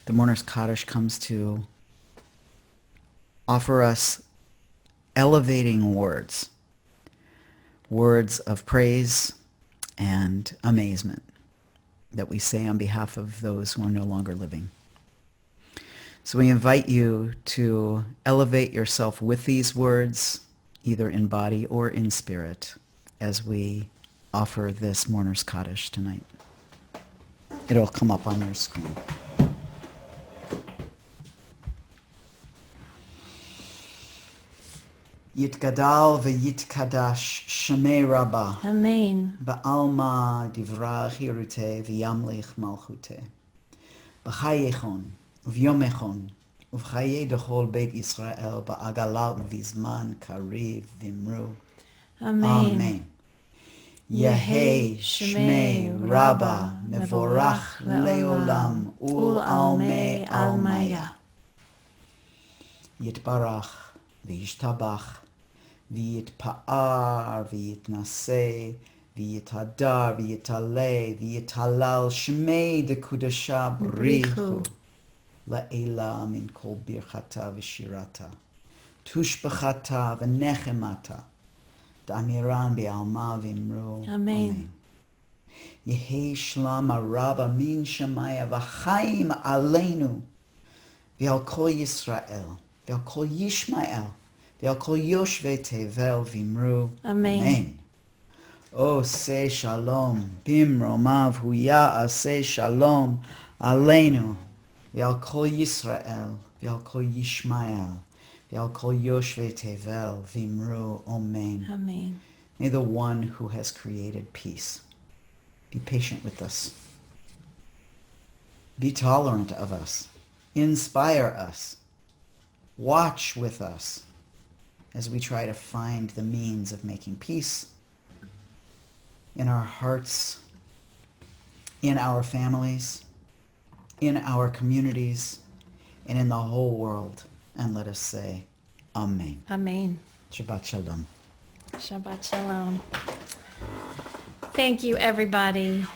The Mourner's Kaddish comes to offer us elevating words of praise and amazement that we say on behalf of those who are no longer living. So we invite you to elevate yourself with these words, either in body or in spirit, as we offer this Mourner's Kaddish tonight. It'll come up on your screen. Yitgadal v'yitkadash shemei Rabbah. Amen. Ba'alma divra chirute v'yamlich malchute. B'chayechon uv'yomechon uv'chaye dechol Beit Yisrael ba'agala v'zman kariv v'imru. Amen. Yehei shmei Rabbah mevorach leolam ul almei almaya. יתברך וישתבח ויתפאר ויתנשא ויתהדר ויתעלה ויתהלל שמי דקודשה בריחו לעילה מן כל ברכתה ושירתה תושבחתה ונחמתה דאמירן בעלמא ואמרו אמן. יהי שלום הרבה מן שמיה וחיים עלינו ועל כל ישראל ועל כל ישמעאל ועל כל יושבי תבל ואמרו אמן. עושה שלום במרומיו הוא יעשה שלום עלינו ועל כל ישראל ועל כל ישמעאל ועל כל יושבי תבל ואמרו amen. Amen. May the one who has created peace be patient with us, be tolerant of us, inspire us, watch with us as we try to find the means of making peace in our hearts, in our families, in our communities, and in the whole world. And let us say, Amen. Amen. Shabbat Shalom. Shabbat Shalom. Thank you, everybody,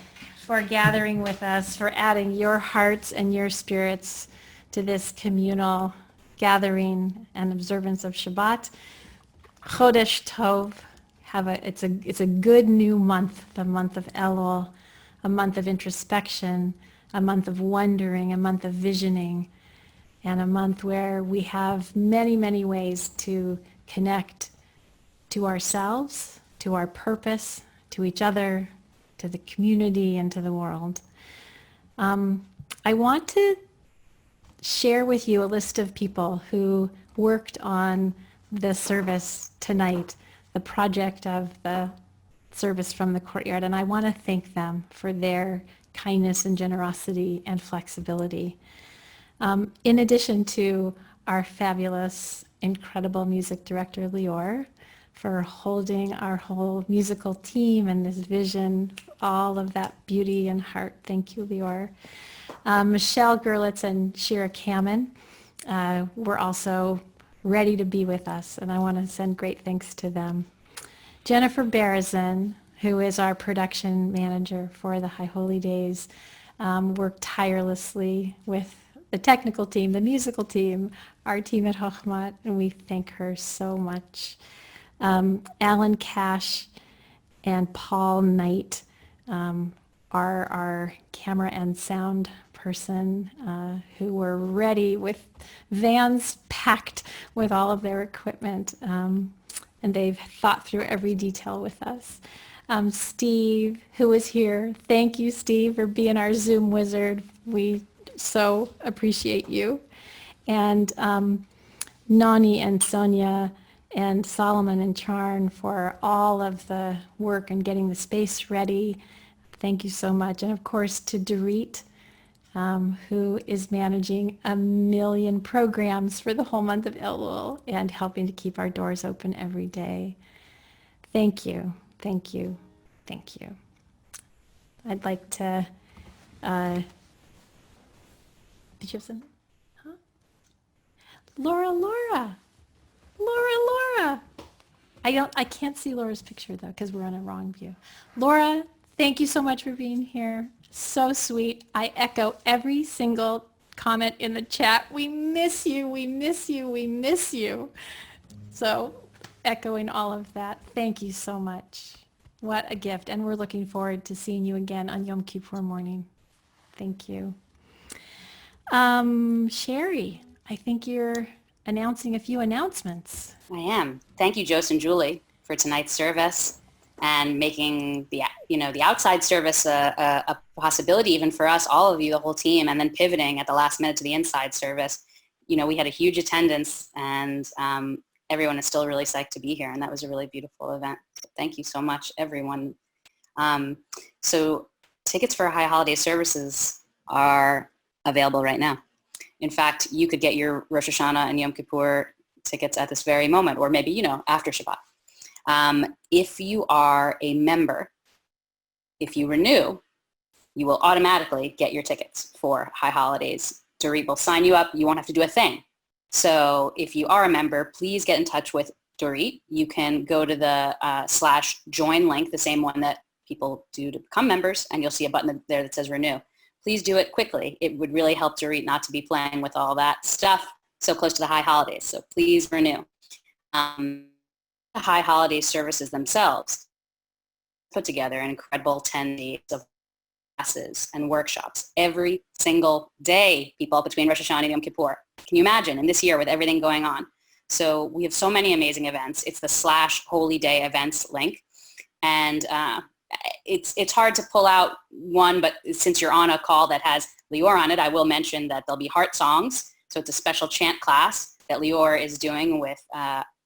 for gathering with us, for adding your hearts and your spirits to this communal gathering and observance of Shabbat. Chodesh Tov. It's a good new month, the month of Elul, a month of introspection, a month of wondering, a month of visioning, and a month where we have many, many ways to connect to ourselves, to our purpose, to each other, to the community, and to the world. I want to share with you a list of people who worked on the service tonight, the project of the service from the courtyard, and I want to thank them for their kindness and generosity and flexibility. In addition to our fabulous, incredible music director, Lior, for holding our whole musical team and this vision, all of that beauty and heart. Thank you, Lior. Michelle Gerlitz and Shira Kamen were also ready to be with us, and I want to send great thanks to them. Jennifer Berezin, who is our production manager for the High Holy Days, worked tirelessly with the technical team, the musical team, our team at Chochmat, and we thank her so much. Alan Cash and Paul Knight are our camera and sound person who were ready with vans packed with all of their equipment, and they've thought through every detail with us. Steve, who is here, thank you, Steve, for being our Zoom wizard. We so appreciate you. And Nani and Sonia and Solomon and Charn for all of the work and getting the space ready. Thank you so much. And of course to Dorit, who is managing 1 million programs for the whole month of Elul and helping to keep our doors open every day. Thank you, thank you, thank you. I'd like to, did you have something? Huh? Laura. I can't see Laura's picture though because we're on a wrong view. Laura, thank you so much for being here. So sweet. I echo every single comment in the chat. We miss you. We miss you. We miss you. So echoing all of that. Thank you so much. What a gift. And we're looking forward to seeing you again on Yom Kippur morning. Thank you. Sherry, I think you're announcing a few announcements. I am. Thank you, Jose and Julie, for tonight's service and making the outside service a possibility even for us, all of you, the whole team, and then pivoting at the last minute to the inside service. We had a huge attendance, and everyone is still really psyched to be here, and that was a really beautiful event. So thank you so much, everyone. So tickets for High Holiday services are available right now. In fact, you could get your Rosh Hashanah and Yom Kippur tickets at this very moment, or maybe, after Shabbat. If you are a member, if you renew, you will automatically get your tickets for High Holidays. Dorit will sign you up. You won't have to do a thing. So if you are a member, please get in touch with Dorit. You can go to the /join link, the same one that people do to become members, and you'll see a button there that says renew. Please do it quickly. It would really help Dorit not to be playing with all that stuff so close to the high holidays. So please renew. The high holiday services themselves put together an incredible 10 days of classes and workshops every single day, people, between Rosh Hashanah and Yom Kippur. Can you imagine in this year with everything going on? So we have so many amazing events. It's the /Holy Day events link. And it's hard to pull out one, but since you're on a call that has Lior on it, I will mention that there'll be heart songs. So it's a special chant class that Lior is doing with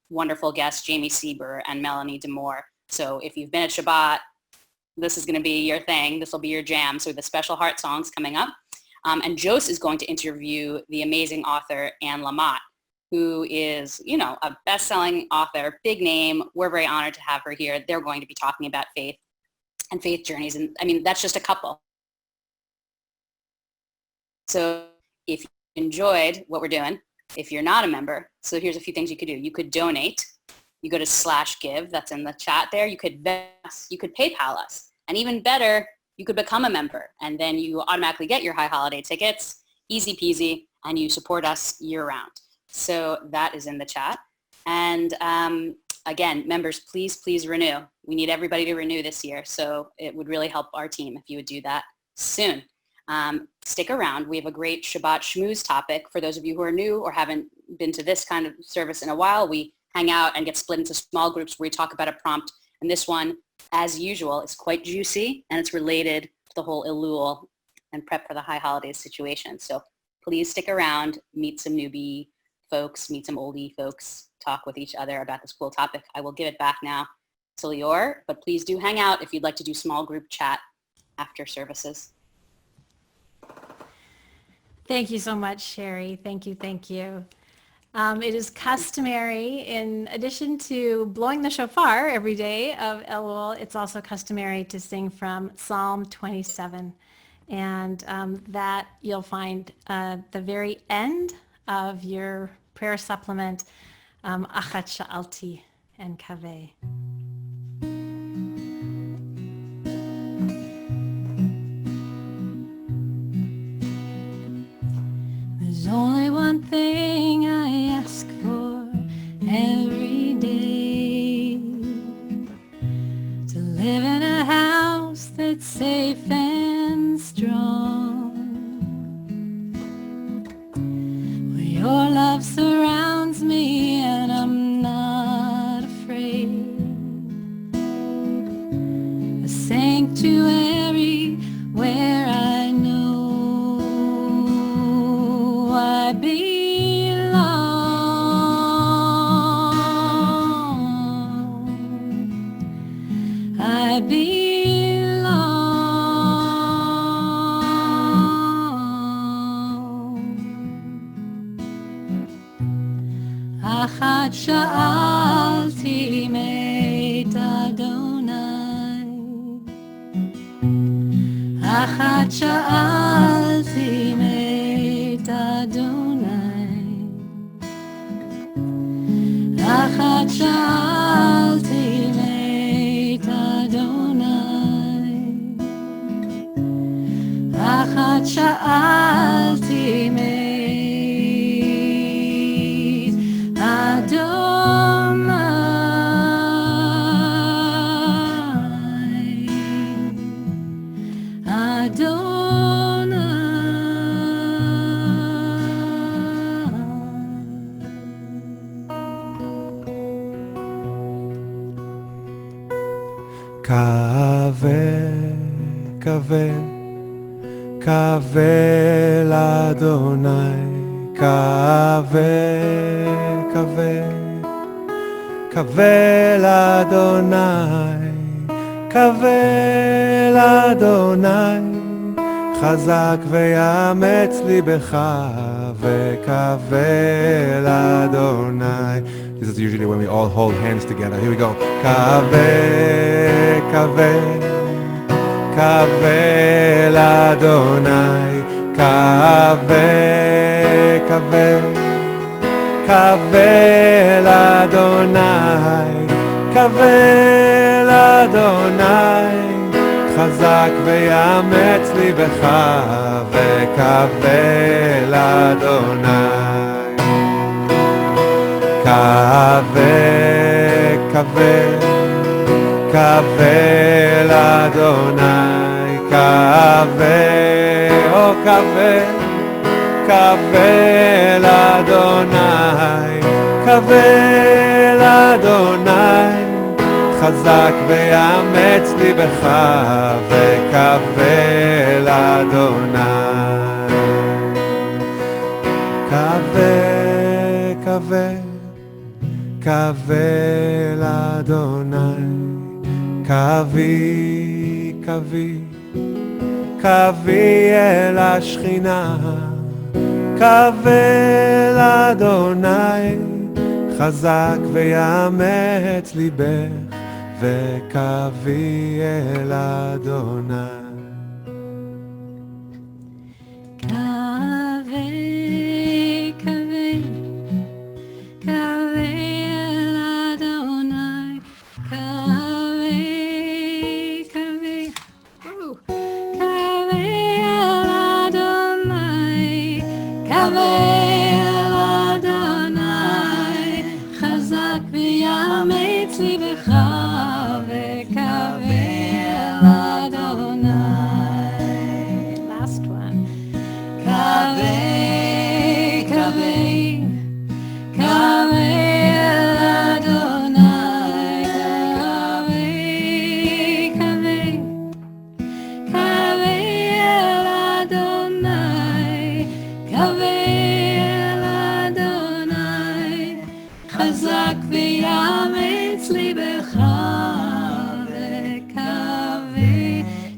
wonderful guests Jamie Sieber and Melanie Demore. So if you've been at Shabbat, this is going to be your thing. This will be your jam. So the special heart songs coming up. And Jose is going to interview the amazing author Anne Lamott, who is, you know, a best-selling author, big name. We're very honored to have her here. They're going to be talking about faith and faith journeys. And I mean, that's just a couple. So if you enjoyed what we're doing, if you're not a member, so here's a few things you could do. You could donate. You go to /give, that's in the chat there. You could PayPal us. And even better, you could become a member. And then you automatically get your high holiday tickets, easy peasy, and you support us year round. So that is in the chat. And again, members, please renew. We need everybody to renew this year. So it would really help our team if you would do that soon. Stick around. We have a great Shabbat Shmooze topic. For those of you who are new or haven't been to this kind of service in a while, we hang out and get split into small groups where we talk about a prompt. And this one, as usual, is quite juicy, and it's related to the whole Elul and prep for the high holidays situation. So please stick around, meet some newbie folks, meet some oldie folks, talk with each other about this cool topic. I will give it back now to Lior, but please do hang out if you'd like to do small group chat after services. Thank you so much, Sherry. Thank you. It is customary, in addition to blowing the shofar every day of Elul, it's also customary to sing from Psalm 27. And that you'll find at the very end of your prayer supplement, Achat Sha'alti and Kaveh. There's only one thing I ask for every day, to live in a house that's safe and strong, where your love surrounds me and I'm not afraid, a sanctuary where I know I belong. I belong. Achat sha'alti meit Adonai. Achat sha'alti meit Adonai. Achat sha'alti meit Adonai. Achat sha'alti meit Adonai. Adonai. Kaveh l'Adonai, kaveh l'Adonai, kaveh l'Adonai, חזק ויאמץ ליבך וקווה לאדוני. This is usually when we all hold hands together. Here we go. קווה, קווה לאדוני, קווה, קבל אדוני, קבל אדוני, חזק ויאמץ ליבך, וקבל אדוני. קבל אדוני, קבל אדוני, קבל אדוני, חזק ויאמץ ליבך, וקבל אדוני. קבל אדוני, קבי אל השכינה, קבל אדוני, חזק ויאמץ ליבך, וקבי אל אדוני. Last one. חזק ויאמץ ליבך, וקווי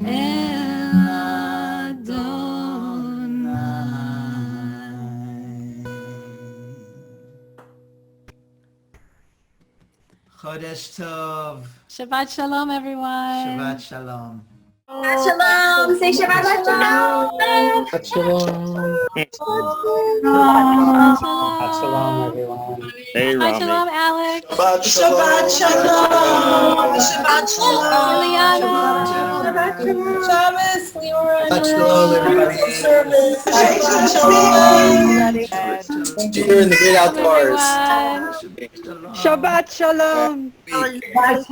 אל אדוני. Chodesh Tov. Shabbat shalom, everyone. Shabbat Shalom. Shabbat shalom. Say Shabbat shalom. Shabbat shalom. Shabbat Shalom, everyone. Hey, Shabbat Rami. shalom, Alex. Shabbat shalom. Shabbat shalom. Liliana. Shabbos, Leora. Shabbat shalom, everybody. Shabbat shalom. See you in the great outdoors. Everyone. Shabbat shalom. Shabbat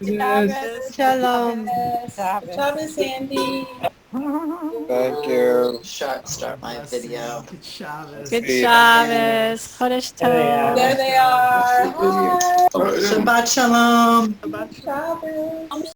Shabbos. Shalom. Shabbos, Andy. Thank you. Start my video. Good Shabbos. Good Shabbos. Chodesh Tov. There they are. Shabbat shalom. Shabbos.